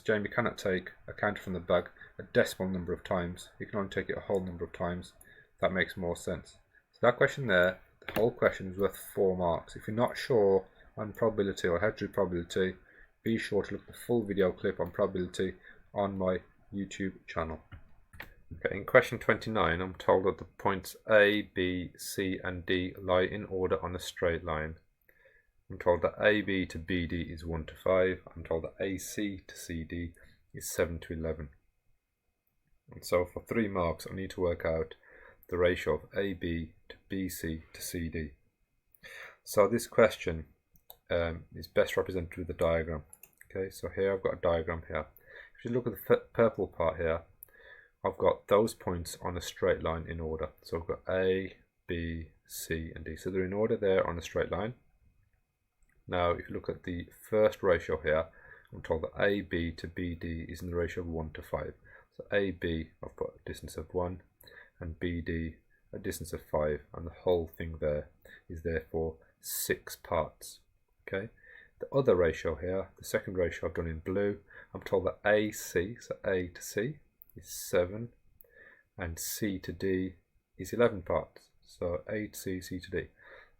Jamie cannot take a counter from the bag a decimal number of times, he can only take it a whole number of times. That makes more sense. So that question there, the whole question is worth 4 marks. If you're not sure on probability or how to do probability, be sure to look at the full video clip on probability on my YouTube channel. Okay, in question 29, I'm told that the points A, B, C and D lie in order on a straight line. I'm told that AB to BD is 1 to 5. I'm told that AC to CD is 7 to 11. And so for 3 marks, I need to work out the ratio of AB to BC to CD. So this question is best represented with a diagram. Okay, so here I've got a diagram here. If you look at the purple part here, I've got those points on a straight line in order. So I've got A, B, C and D. So they're in order there on a straight line. Now if you look at the first ratio here, I'm told that AB to BD is in the ratio of 1 to 5. So AB, I've got a distance of 1, and BD a distance of 5, and the whole thing there is therefore 6 parts. Okay. The other ratio here, the second ratio I've done in blue, I'm told that AC, so A to C, is 7, and C to D is 11 parts. So A to C, C to D.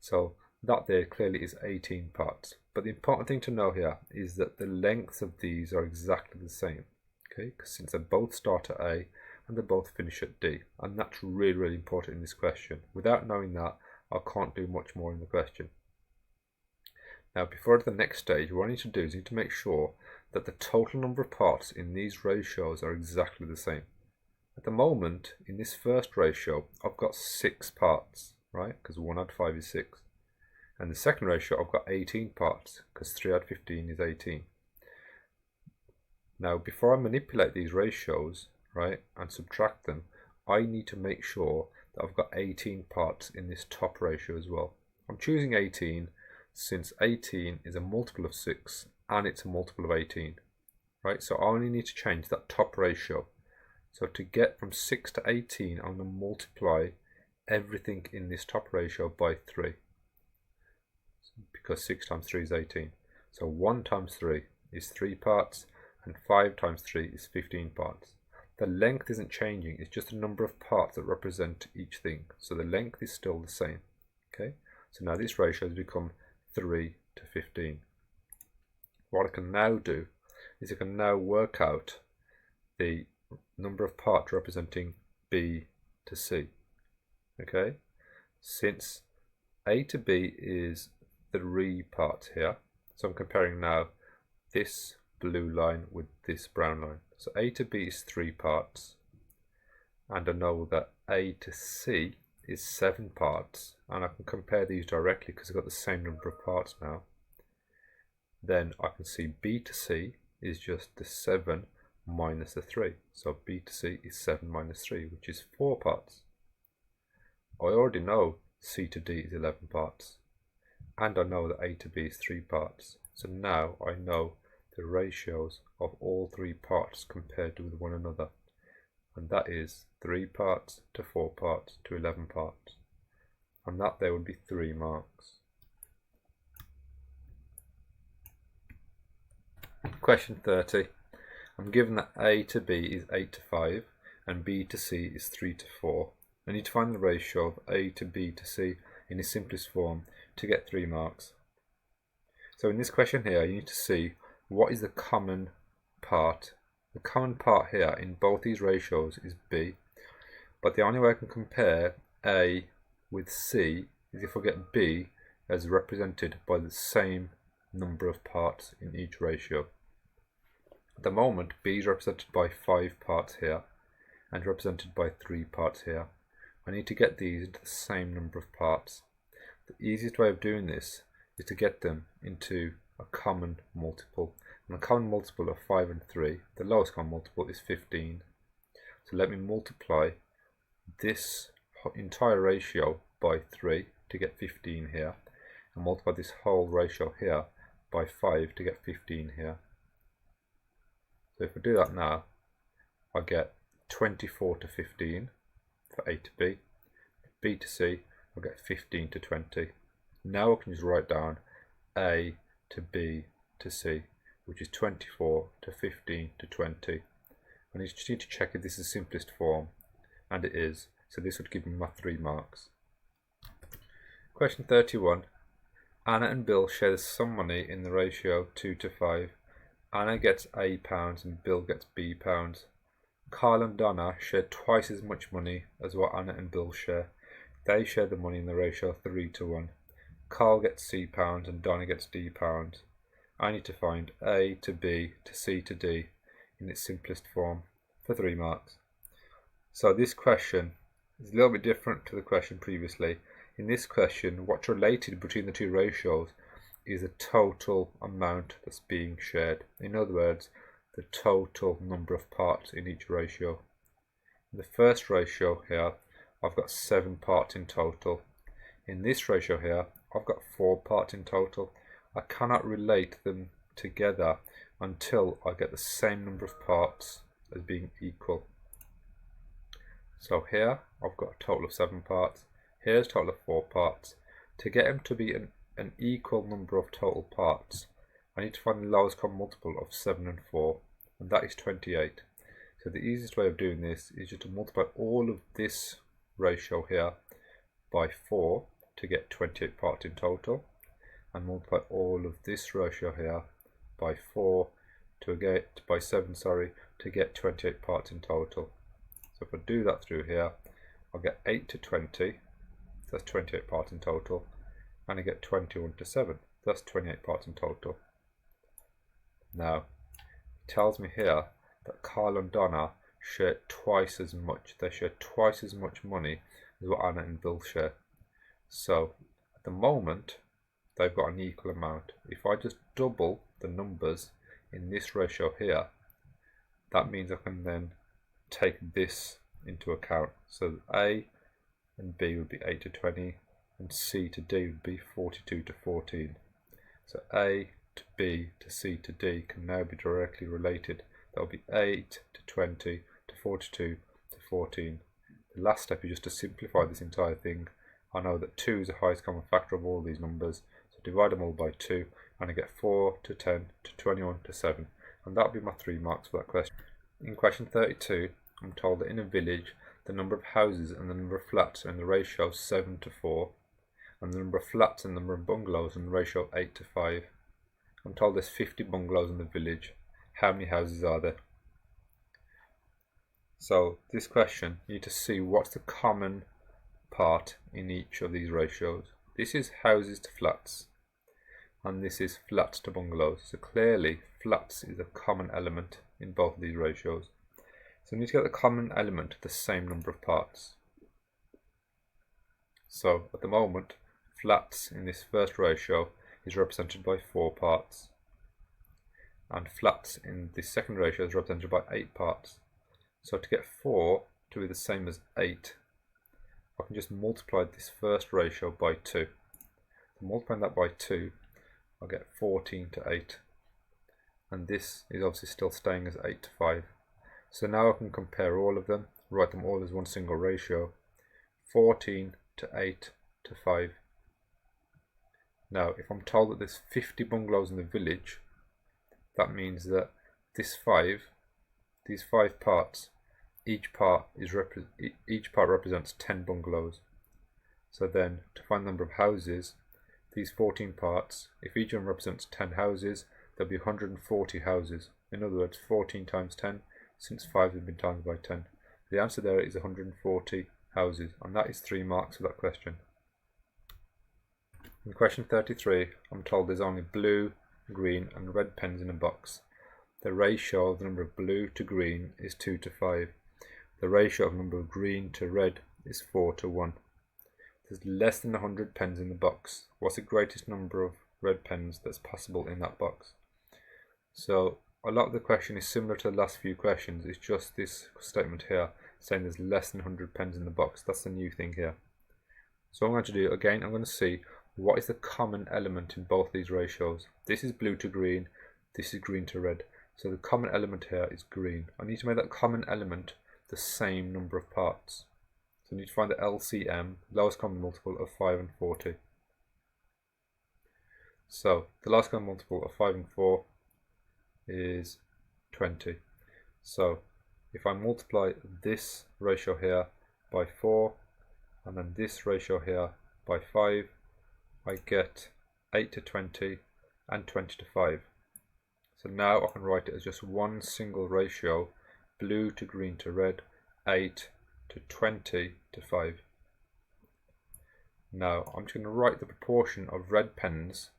So that there clearly is 18 parts. But the important thing to know here is that the lengths of these are exactly the same. Okay, because since they both start at A and they both finish at D. And that's really, really important in this question. Without knowing that, I can't do much more in the question. Now, before the next stage, what I need to do is I need to make sure that the total number of parts in these ratios are exactly the same. At the moment, in this first ratio, I've got 6 parts, right? Because 1 add 5 is 6. And the second ratio, I've got 18 parts, because 3 add 15 is 18. Now, before I manipulate these ratios, right, and subtract them, I need to make sure that I've got 18 parts in this top ratio as well. I'm choosing 18 since 18 is a multiple of 6 and it's a multiple of 18, right? So I only need to change that top ratio. So to get from 6 to 18, I'm going to multiply everything in this top ratio by 3, because 6 times 3 is 18. So 1 times 3 is 3 parts, and 5 times 3 is 15 parts. The length isn't changing, it's just the number of parts that represent each thing. So the length is still the same. Okay, so now this ratio has become 3 to 15. What I can now do is I can now work out the number of parts representing B to C. Okay, since A to B is 3 parts here, so I'm comparing now this blue line with this brown line. So A to B is 3 parts, and I know that A to C is 7 parts, and I can compare these directly because I've got the same number of parts now. Then I can see B to C is just the 7 minus the 3. So B to C is 7 minus 3, which is 4 parts. I already know C to D is 11 parts, and I know that A to B is 3 parts. So now I know the ratios of all 3 parts compared with one another, and that is 3 parts to 4 parts to 11 parts, and that there would be 3 marks. Question 30. I'm given that A to B is 8 to 5 and B to C is 3 to 4. I need to find the ratio of A to B to C in its simplest form to get 3 marks. So in this question here, you need to see what is the common part. The common part here in both these ratios is B, but the only way I can compare A with C is if I get B as represented by the same number of parts in each ratio. At the moment, B is represented by 5 parts here and represented by 3 parts here. I need to get these into the same number of parts. The easiest way of doing this is to get them into a common multiple. And a common multiple of 5 and 3, the lowest common multiple is 15. So let me multiply this entire ratio by 3 to get 15 here, and multiply this whole ratio here by 5 to get 15 here. So if I do that now, I get 24 to 15 for A to B, B to C, I get 15 to 20. Now I can just write down A to B to C, which is 24 to 15 to 20. And I just need to check if this is the simplest form, and it is, so this would give me my 3 marks. Question 31. Anna and Bill share some money in the ratio 2 to 5. Anna gets A pounds and Bill gets B pounds. Carl and Donna share twice as much money as what Anna and Bill share. They share the money in the ratio 3 to 1. Carl gets C pounds and Donna gets D pounds. I need to find A to B to C to D in its simplest form for 3 marks. So this question is a little bit different to the question previously. In this question, what's related between the two ratios is the total amount that's being shared. In other words, the total number of parts in each ratio. In the first ratio here, I've got 7 parts in total. In this ratio here, I've got 4 parts in total. I cannot relate them together until I get the same number of parts as being equal. So here I've got a total of 7 parts. Here's a total of 4 parts. To get them to be an equal number of total parts, I need to find the lowest common multiple of 7 and 4, and that is 28. So the easiest way of doing this is just to multiply all of this ratio here by 4 to get 28 parts in total, and multiply all of this ratio here by 7 to get 28 parts in total. So if I do that through here, I'll get 8 to 20, that's 28 parts in total, and I get 21 to 7, that's 28 parts in total. Now, it tells me here that Carl and Donna share twice as much. They share twice as much money as what Anna and Bill share. So, at the moment, they've got an equal amount. If I just double the numbers in this ratio here, that means I can then take this into account. So A and B would be 8 to 20, and C to D would be 42 to 14. So A to B to C to D can now be directly related. That will be 8 to 20 to 42 to 14. The last step is just to simplify this entire thing. I know that 2 is the highest common factor of all these numbers, so divide them all by 2 and I get 4 to 10 to 21 to 7, and that will be my 3 marks for that question. In question 32, I'm told that in a village the number of houses and the number of flats are in the ratio 7 to 4, and the number of flats and the number of bungalows in the ratio 8 to 5. I'm told there's 50 bungalows in the village. How many houses are there? So this question, you need to see what's the common part in each of these ratios. This is houses to flats, and this is flats to bungalows. So clearly flats is a common element in both of these ratios. So we need to get the common element of the same number of parts. So at the moment, flats in this first ratio is represented by 4 parts, and flats in the second ratio is represented by 8 parts. So to get 4 to be the same as 8, I can just multiply this first ratio by 2. So multiplying that by 2, I'll get 14 to 8, and this is obviously still staying as 8 to 5. So now I can compare all of them, write them all as one single ratio, 14 to 8 to 5. Now, if I'm told that there's 50 bungalows in the village, that means that these 5 parts, each part represents 10 bungalows. So then, to find the number of houses, these 14 parts, if each of them represents 10 houses, there'll be 140 houses. In other words, 14 times 10, since 5 has been times by 10. The answer there is 140 houses, and that is 3 marks for that question. In question 33, I'm told there's only blue, green and red pens in a box. The ratio of the number of blue to green is 2 to 5. The ratio of the number of green to red is 4 to 1. There's less than 100 pens in the box. What's the greatest number of red pens that's possible in that box? So a lot of the question is similar to the last few questions. It's just this statement here saying there's less than 100 pens in the box. That's the new thing here. So I'm going to do, again, I'm going to see what is the common element in both these ratios. This is blue to green, this is green to red. So the common element here is green. I need to make that common element the same number of parts. So I need to find the LCM, lowest common multiple of 5 and 40. So the lowest common multiple of 5 and 4 is 20. So if I multiply this ratio here by 4 and then this ratio here by 5, I get 8 to 20 and 20 to 5. So now I can write it as just one single ratio, blue to green to red, 8 to 20 to 5. Now I'm just going to write the proportion of red pens,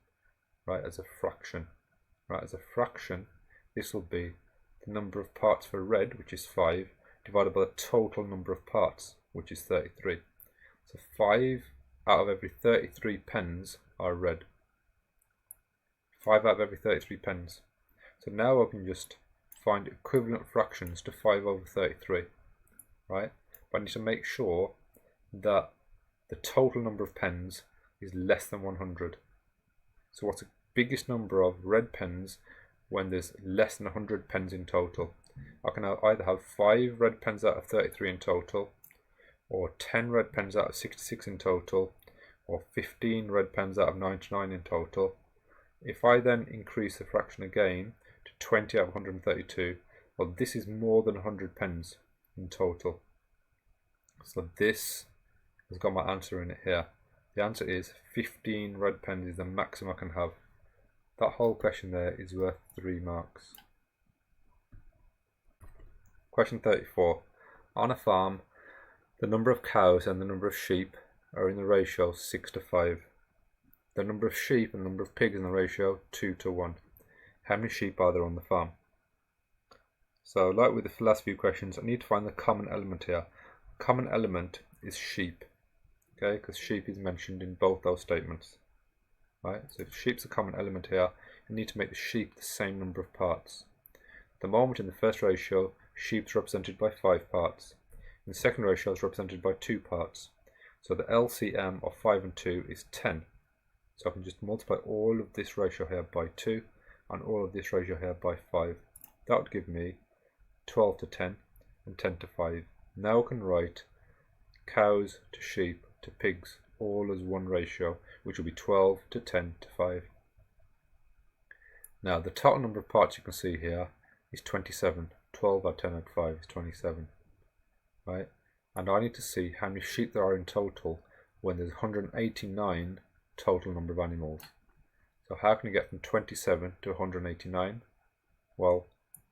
right, as a fraction. Right, as a fraction, this will be the number of parts for red, which is 5, divided by the total number of parts, which is 33. So 5 out of every 33 pens are red. 5 out of every 33 pens. So now I can just find equivalent fractions to 5 over 33, right? But I need to make sure that the total number of pens is less than 100. So what's the biggest number of red pens when there's less than 100 pens in total? I can either have 5 red pens out of 33 in total, or 10 red pens out of 66 in total, or 15 red pens out of 99 in total. If I then increase the fraction again to 20 out of 132, well, this is more than 100 pens in total. So this has got my answer in it here. The answer is 15 red pens is the maximum I can have. That whole question there is worth 3 marks. Question 34. On a farm, the number of cows and the number of sheep are in the ratio 6 to 5. The number of sheep and the number of pigs in the ratio 2 to 1. How many sheep are there on the farm? So like with the last few questions, I need to find the common element here. The common element is sheep, okay, because sheep is mentioned in both those statements. Right, so if sheep's a common element here, you need to make the sheep the same number of parts. At the moment in the first ratio, sheep's represented by 5 parts. In the second ratio, it's represented by 2 parts. So the LCM of 5 and 2 is 10. So I can just multiply all of this ratio here by 2 and all of this ratio here by 5. That would give me 12 to 10 and 10 to 5. Now I can write cows to sheep to pigs all as one ratio, which will be 12 to 10 to 5. Now the total number of parts you can see here is 27. 12 by 10 add 5 is 27. Right? And I need to see how many sheep there are in total when there's 189 total number of animals. So how can I get from 27 to 189? Well,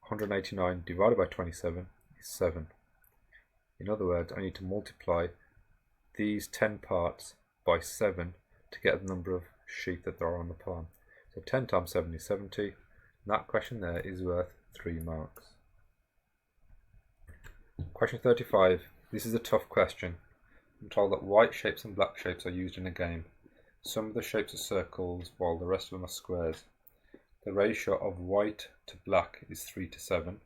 189 divided by 27 is 7. In other words, I need to multiply these 10 parts by 7 to get the number of sheep that there are on the farm. So 10 times 7 is 70, and that question there is worth 3 marks. Question 35. This is a tough question. I'm told that white shapes and black shapes are used in a game. Some of the shapes are circles while the rest of them are squares. The ratio of white to black is 3 to 7.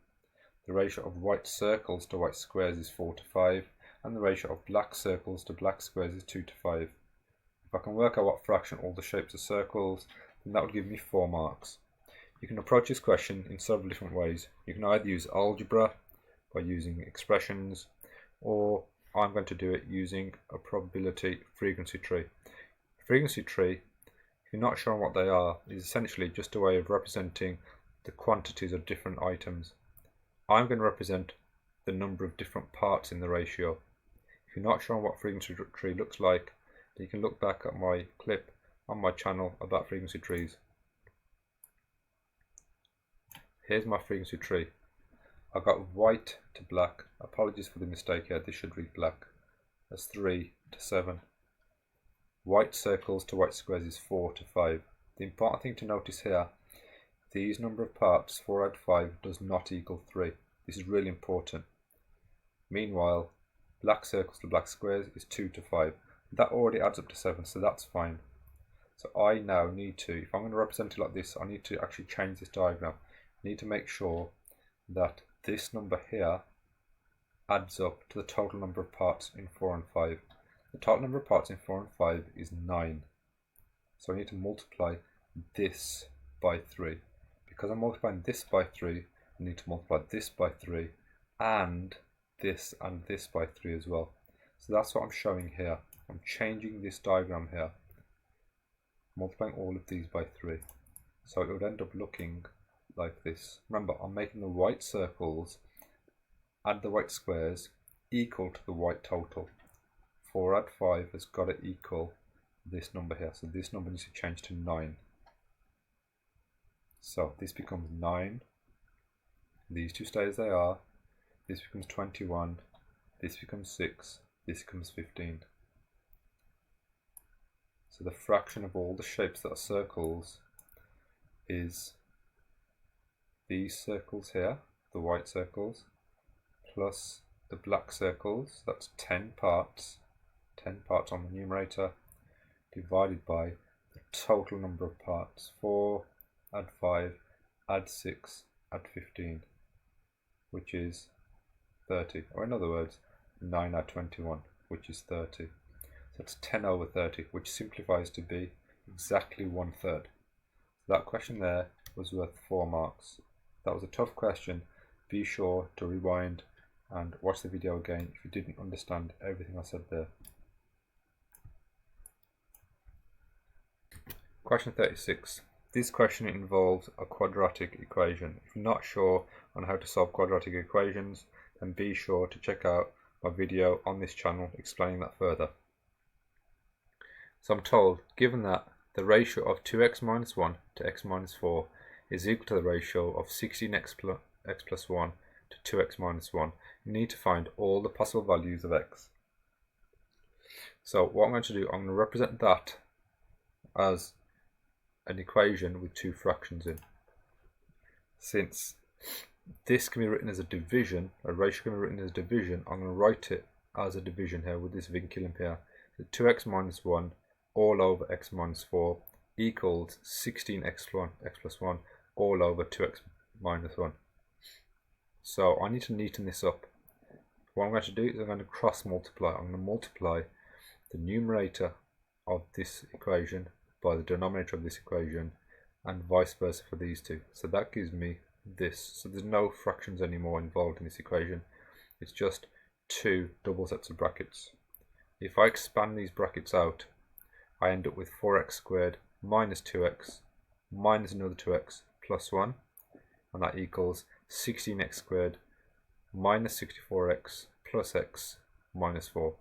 The ratio of white circles to white squares is 4 to 5. And the ratio of black circles to black squares is 2 to 5. If I can work out what fraction all the shapes are circles, then that would give me 4 marks. You can approach this question in several different ways. You can either use algebra by using expressions, or I'm going to do it using a probability frequency tree. A frequency tree, if you're not sure what they are, is essentially just a way of representing the quantities of different items. I'm going to represent the number of different parts in the ratio. If you're not sure what frequency tree looks like, you can look back at my clip on my channel about frequency trees. Here's my frequency tree. I got white to black. Apologies for the mistake here. This should read black. That's 3 to 7. White circles to white squares is 4 to 5. The important thing to notice here, these number of parts, 4 add 5, does not equal 3. This is really important. Meanwhile, black circles to black squares is 2 to 5. That already adds up to 7, so that's fine. So I now need to, if I'm going to represent it like this, I need to actually change this diagram. I need to make sure that this number here adds up to the total number of parts in 4 and 5. The total number of parts in 4 and 5 is 9. So I need to multiply this by 3. Because I'm multiplying this by 3, I need to multiply this by 3 and this by 3 as well. So that's what I'm showing here. I'm changing this diagram here, multiplying all of these by 3. So it would end up looking like this. Remember, I'm making the white circles add the white squares equal to the white total. 4 add 5 has got to equal this number here. So this number needs to change to 9. So this becomes 9. These two stay as they are. This becomes 21. This becomes 6. This becomes 15. So the fraction of all the shapes that are circles is these circles here, the white circles, plus the black circles, that's 10 parts on the numerator, divided by the total number of parts, 4, add 5, add 6, add 15, which is 30, or in other words, 9 add 21, which is 30. So it's 10 over 30, which simplifies to be exactly 1/3. So that question there was worth 4 marks. That was a tough question. Be sure to rewind and watch the video again if you didn't understand everything I said there. Question 36. This question involves a quadratic equation. If you're not sure on how to solve quadratic equations, then be sure to check out my video on this channel explaining that further. So I'm told, given that the ratio of 2x minus 1 to x minus 4 is equal to the ratio of 16x plus 1 to 2x minus 1, you need to find all the possible values of x. So what I'm going to do, I'm going to represent that as an equation with 2 fractions in. Since this can be written as a division, a ratio can be written as a division, I'm going to write it as a division here with this vinculum here. So 2x minus 1 all over x minus 4 equals 16x plus 1 all over 2x minus 1. So I need to neaten this up. What I'm going to do is I'm going to cross multiply. I'm going to multiply the numerator of this equation by the denominator of this equation and vice versa for these two. So that gives me this. So there's no fractions anymore involved in this equation. It's just 2 double sets of brackets. If I expand these brackets out, I end up with 4x squared minus 2x minus another 2x plus 1, and that equals 16x squared minus 64x plus x minus 4.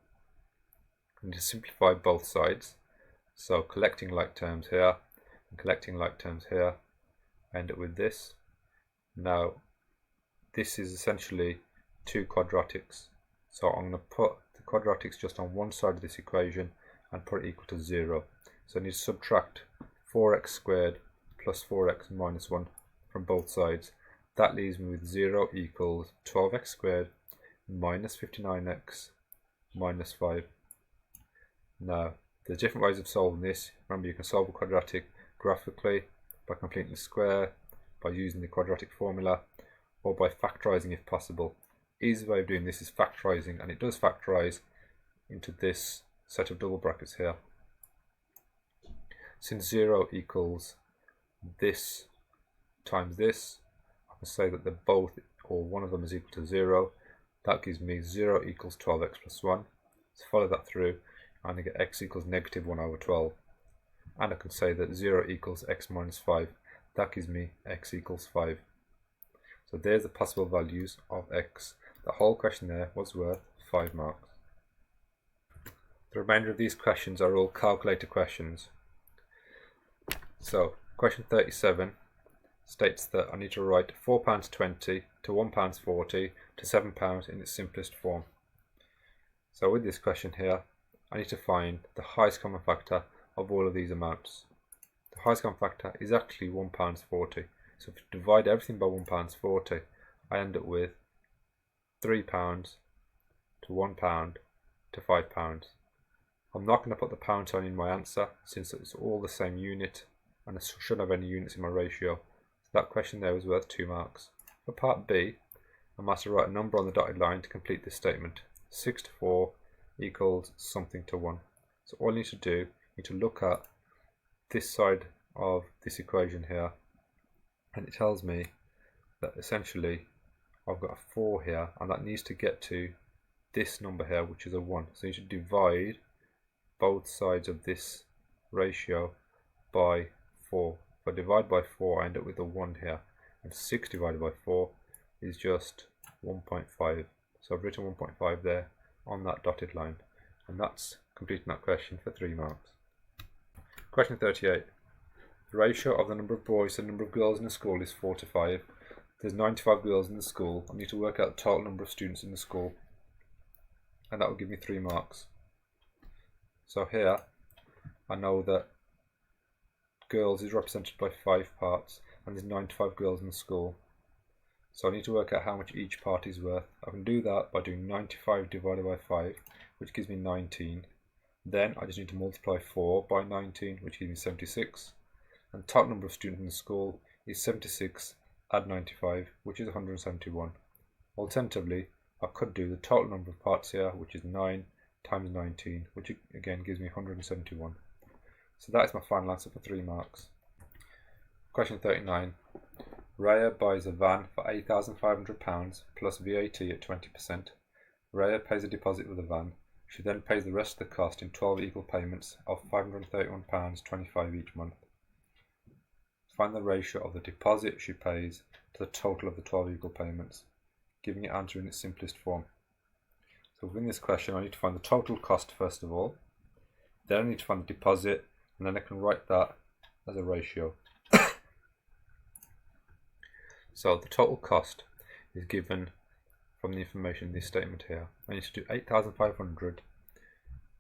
I need to simplify both sides, so collecting like terms here and collecting like terms here, I end up with this. Now this is essentially 2 quadratics, so I'm going to put the quadratics just on one side of this equation and put it equal to 0. So I need to subtract 4x squared plus 4x minus 1 from both sides. That leaves me with 0 equals 12x squared minus 59x minus 5. Now, there's different ways of solving this. Remember, you can solve a quadratic graphically by completing the square, by using the quadratic formula, or by factorising if possible. Easy way of doing this is factorising, and it does factorise into this set of double brackets here. Since 0 equals this times this, I can say that they're both, or one of them is equal to 0. That gives me 0 equals 12x plus 1. So follow that through and I get x equals negative 1 over 12. And I can say that 0 equals x minus 5. That gives me x equals 5. So there's the possible values of x. The whole question there was worth 5 marks. The remainder of these questions are all calculator questions. So question 37 states that I need to write £4.20 to £1.40 to £7 in its simplest form. So with this question here, I need to find the highest common factor of all of these amounts. The highest common factor is actually £1.40. So if you divide everything by £1.40, I end up with £3 to £1 to £5. I'm not going to put the pound sign in my answer since it's all the same unit and I shouldn't have any units in my ratio. So that question there was worth 2 marks. For part B, I'm asked to write a number on the dotted line to complete this statement. 6 to 4 equals something to 1. So all you need to do, you need to look at this side of this equation here, and it tells me that essentially I've got a 4 here and that needs to get to this number here, which is a 1. So you should divide both sides of this ratio by 4. If I divide by 4, I end up with a 1 here, and 6 divided by 4 is just 1.5. So I've written 1.5 there on that dotted line, and that's completing that question for 3 marks. Question 38. The ratio of the number of boys to the number of girls in a school is 4 to 5. There's 95 girls in the school. I need to work out the total number of students in the school, and that will give me 3 marks. So here I know that girls is represented by 5 parts and there's 95 girls in the school. So I need to work out how much each part is worth. I can do that by doing 95 divided by 5, which gives me 19. Then I just need to multiply 4 by 19, which gives me 76. And the total number of students in the school is 76 add 95, which is 171. Alternatively, I could do the total number of parts here, which is 9 times 19, which again gives me 171. So that is my final answer for 3 marks. Question 39. Raya buys a van for £8,500 plus VAT at 20%. Raya pays a deposit for the van. She then pays the rest of the cost in 12 equal payments of £531.25 each month. Find the ratio of the deposit she pays to the total of the 12 equal payments, giving the answer in its simplest form. So within this question I need to find the total cost first of all, then I need to find the deposit, and then I can write that as a ratio. So the total cost is given from the information in this statement here. I need to do 8,500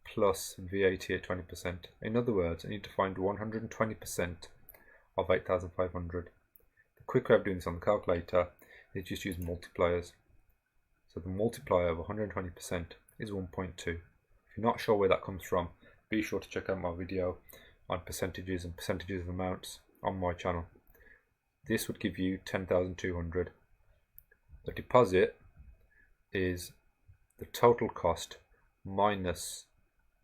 plus VAT at 20%. In other words, I need to find 120% of 8,500. The quick way of doing this on the calculator is just use multipliers. So the multiplier of 120% is 1.2. If you're not sure where that comes from, be sure to check out my video on percentages and percentages of amounts on my channel. This would give you 10,200. The deposit is the total cost minus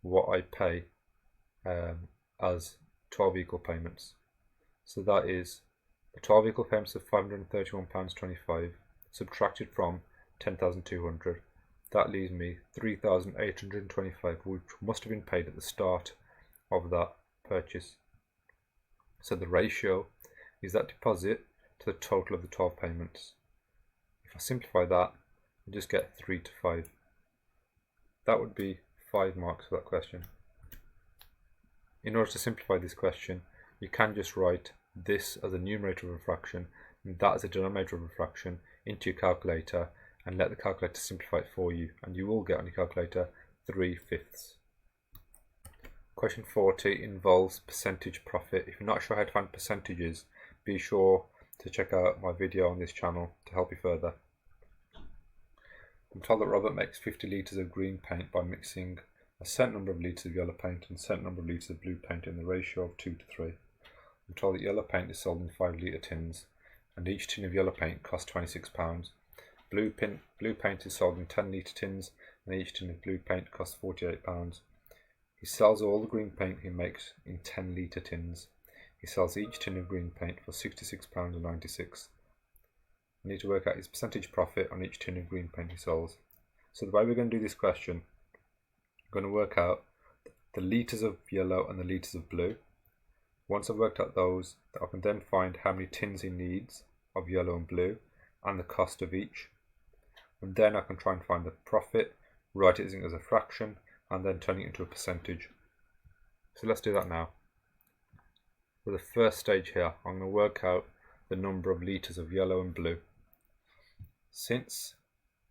what I pay as 12 equal payments. So that is the 12 equal payments of £531.25 subtracted from 10,200. That leaves me 3,825, which must have been paid at the start of that purchase. So the ratio is that deposit to the total of the 12 payments. If I simplify that, I just get 3 to 5. That would be 5 marks for that question. In order to simplify this question, you can just write this as a numerator of a fraction and that as a denominator of a fraction into your calculator and let the calculator simplify it for you, and you will get on your calculator 3/5. Question 40 involves percentage profit. If you're not sure how to find percentages, be sure to check out my video on this channel to help you further. I'm told that Robert makes 50 litres of green paint by mixing a certain number of litres of yellow paint and a certain number of litres of blue paint in the ratio of 2 to 3. I'm told that yellow paint is sold in 5 litre tins and each tin of yellow paint costs £26. Blue paint is sold in 10 litre tins and each tin of blue paint costs £48. He sells all the green paint he makes in 10 litre tins. He sells each tin of green paint for £66.96. I need to work out his percentage profit on each tin of green paint he sells. So the way we're going to do this question, I'm going to work out the litres of yellow and the litres of blue. Once I've worked out those, I can then find how many tins he needs of yellow and blue and the cost of each. And then I can try and find the profit, write it as a fraction, and then turn it into a percentage. So let's do that now. For the first stage here, I'm going to work out the number of litres of yellow and blue. Since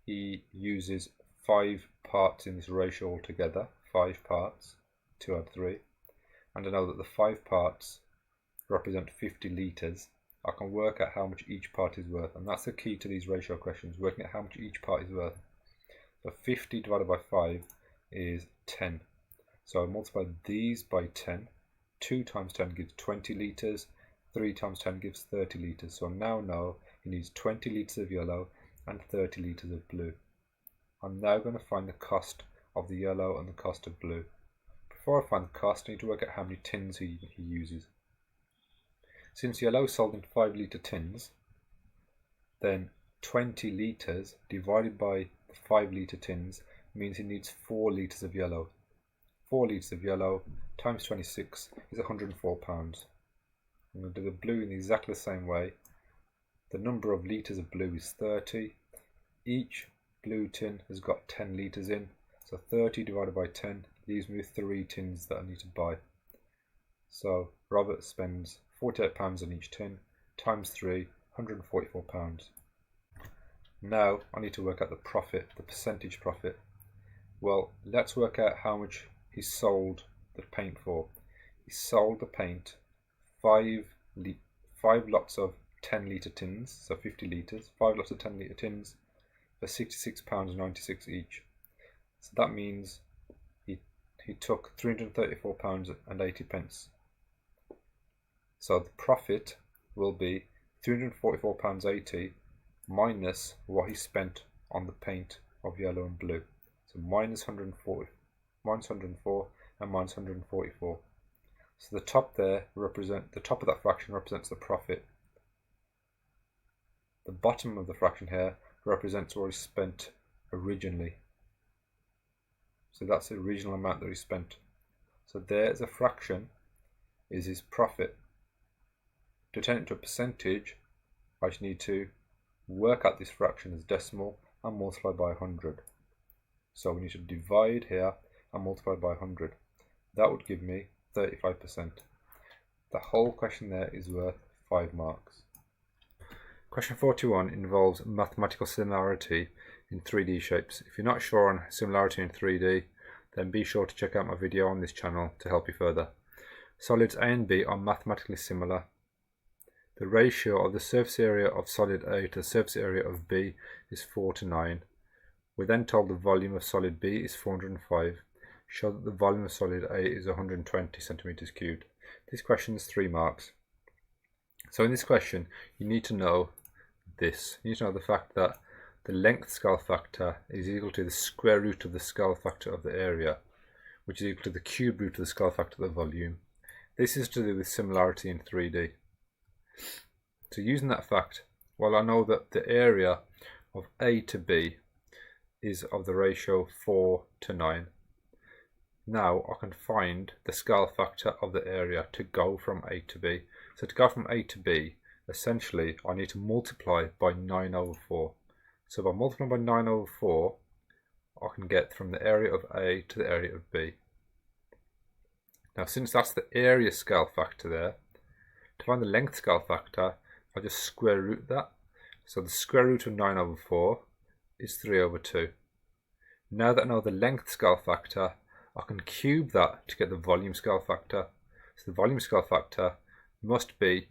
he uses 5 parts in this ratio altogether, 5 parts, 2 add 3, and I know that the 5 parts represent 50 litres, I can work out how much each part is worth, and that's the key to these ratio questions, working out how much each part is worth. So 50 divided by 5 is 10. So I multiply these by 10. 2 times 10 gives 20 litres, 3 times 10 gives 30 litres. So I now know he needs 20 litres of yellow and 30 litres of blue. I'm now going to find the cost of the yellow and the cost of blue. Before I find the cost, I need to work out how many tins he uses. Since yellow is sold in 5 litre tins, then 20 litres divided by 5 litre tins means he needs 4 litres of yellow. 4 litres of yellow times 26 is £104. I'm going to do the blue in exactly the same way. The number of litres of blue is 30. Each blue tin has got 10 litres in, so 30 divided by 10 leaves me with 3 tins that I need to buy. So Robert spends £48 on each tin, times 3, £144. Now I need to work out the profit, the percentage profit. Well, let's work out how much he sold the paint for. He sold the paint 5 lots of 10 litre tins, so 50 litres, 5 lots of 10 litre tins for £66.96 each. So that means he took £334.80. So the profit will be £344.80 minus what he spent on the paint of yellow and blue. So minus 104 and minus 144. So the top there the top of that fraction represents the profit. The bottom of the fraction here represents what he spent originally. So that's the original amount that he spent. So there's a fraction is his profit. To turn it into a percentage, I just need to work out this fraction as decimal and multiply by 100. So we need to divide here and multiply by 100. That would give me 35%. The whole question there is worth 5 marks. Question 41 involves mathematical similarity in 3D shapes. If you're not sure on similarity in 3D, then be sure to check out my video on this channel to help you further. Solids A and B are mathematically similar. The ratio of the surface area of solid A to the surface area of B is 4 to 9. We're then told the volume of solid B is 405. Show that the volume of solid A is 120 centimeters cubed. This question is 3 marks. So in this question, you need to know this. You need to know the fact that the length scale factor is equal to the square root of the scale factor of the area, which is equal to the cube root of the scale factor of the volume. This is to do with similarity in 3D. So using that fact, well, I know that the area of A to B is of the ratio 4 to 9. Now I can find the scale factor of the area to go from A to B. So to go from A to B, essentially I need to multiply by 9 over 4. So by multiplying by 9 over 4, I can get from the area of A to the area of B. Now since that's the area scale factor there, to find the length scale factor, I just square root that. So the square root of 9 over 4 is 3 over 2. Now that I know the length scale factor, I can cube that to get the volume scale factor. So the volume scale factor must be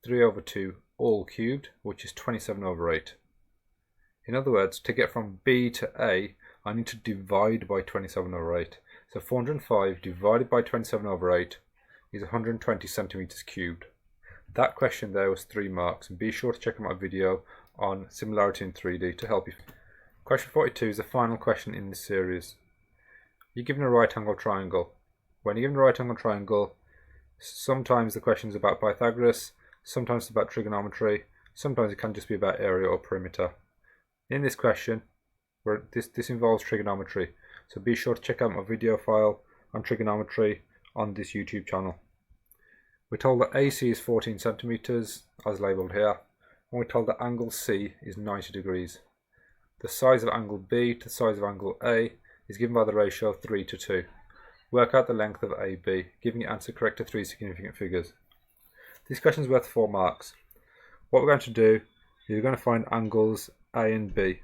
3 over 2 all cubed, which is 27 over 8. In other words, to get from B to A, I need to divide by 27 over 8. So 405 divided by 27 over 8 is 120 centimeters cubed. That question there was 3 marks, and be sure to check out my video on similarity in 3D to help you. Question 42 is the final question in this series. You're given a right angle triangle. When you're given a right angle triangle, sometimes the question is about Pythagoras, sometimes it's about trigonometry, sometimes it can just be about area or perimeter. In this question, this involves trigonometry, so be sure to check out my video file on trigonometry on this YouTube channel. We're told that AC is 14 centimeters, as labelled here, and we're told that angle C is 90 degrees. The size of angle B to the size of angle A is given by the ratio of 3 to 2. Work out the length of AB, giving your answer correct to 3 significant figures. This question is worth 4 marks. what we're going to do is we're going to find angles A and B.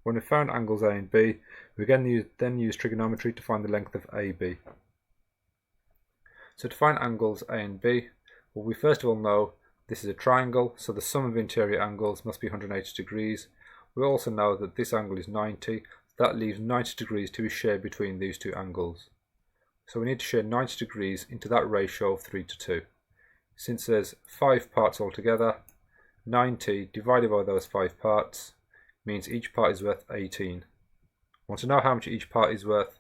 When we've found angles A and B, we're going to then use trigonometry to find the length of AB. So to find angles A and B, well, we first of all know this is a triangle, so the sum of interior angles must be 180 degrees. We also know that this angle is 90, so that leaves 90 degrees to be shared between these two angles. So we need to share 90 degrees into that ratio of 3 to 2. Since there's 5 parts altogether, 90 divided by those 5 parts means each part is worth 18. Want to know how much each part is worth?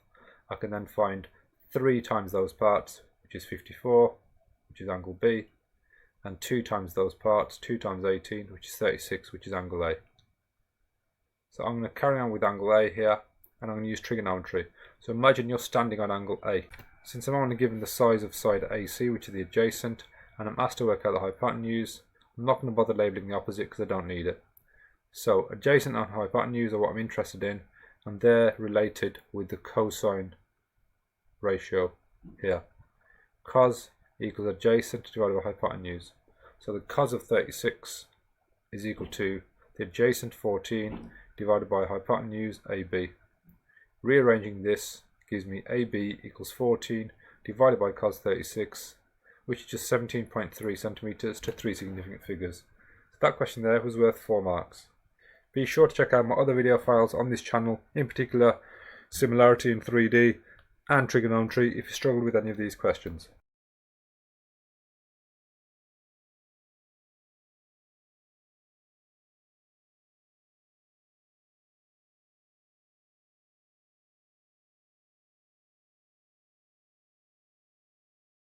I can then find 3 times those parts, which is 54, which is angle B, and 2 times those parts, 2 times 18, which is 36, which is angle A. So I'm going to carry on with angle A here, and I'm going to use trigonometry. So imagine you're standing on angle A. Since I'm only given the size of side AC, which is the adjacent, and I'm asked to work out the hypotenuse, I'm not going to bother labelling the opposite because I don't need it. So adjacent and hypotenuse are what I'm interested in, and they're related with the cosine ratio here. Cos equals adjacent divided by hypotenuse. So the cos of 36 is equal to the adjacent 14 divided by hypotenuse AB. Rearranging this gives me AB equals 14 divided by cos 36, which is just 17.3 centimeters to 3 significant figures. So that question there was worth 4 marks. Be sure to check out my other video files on this channel, in particular similarity in 3D and trigonometry, if you struggle with any of these questions.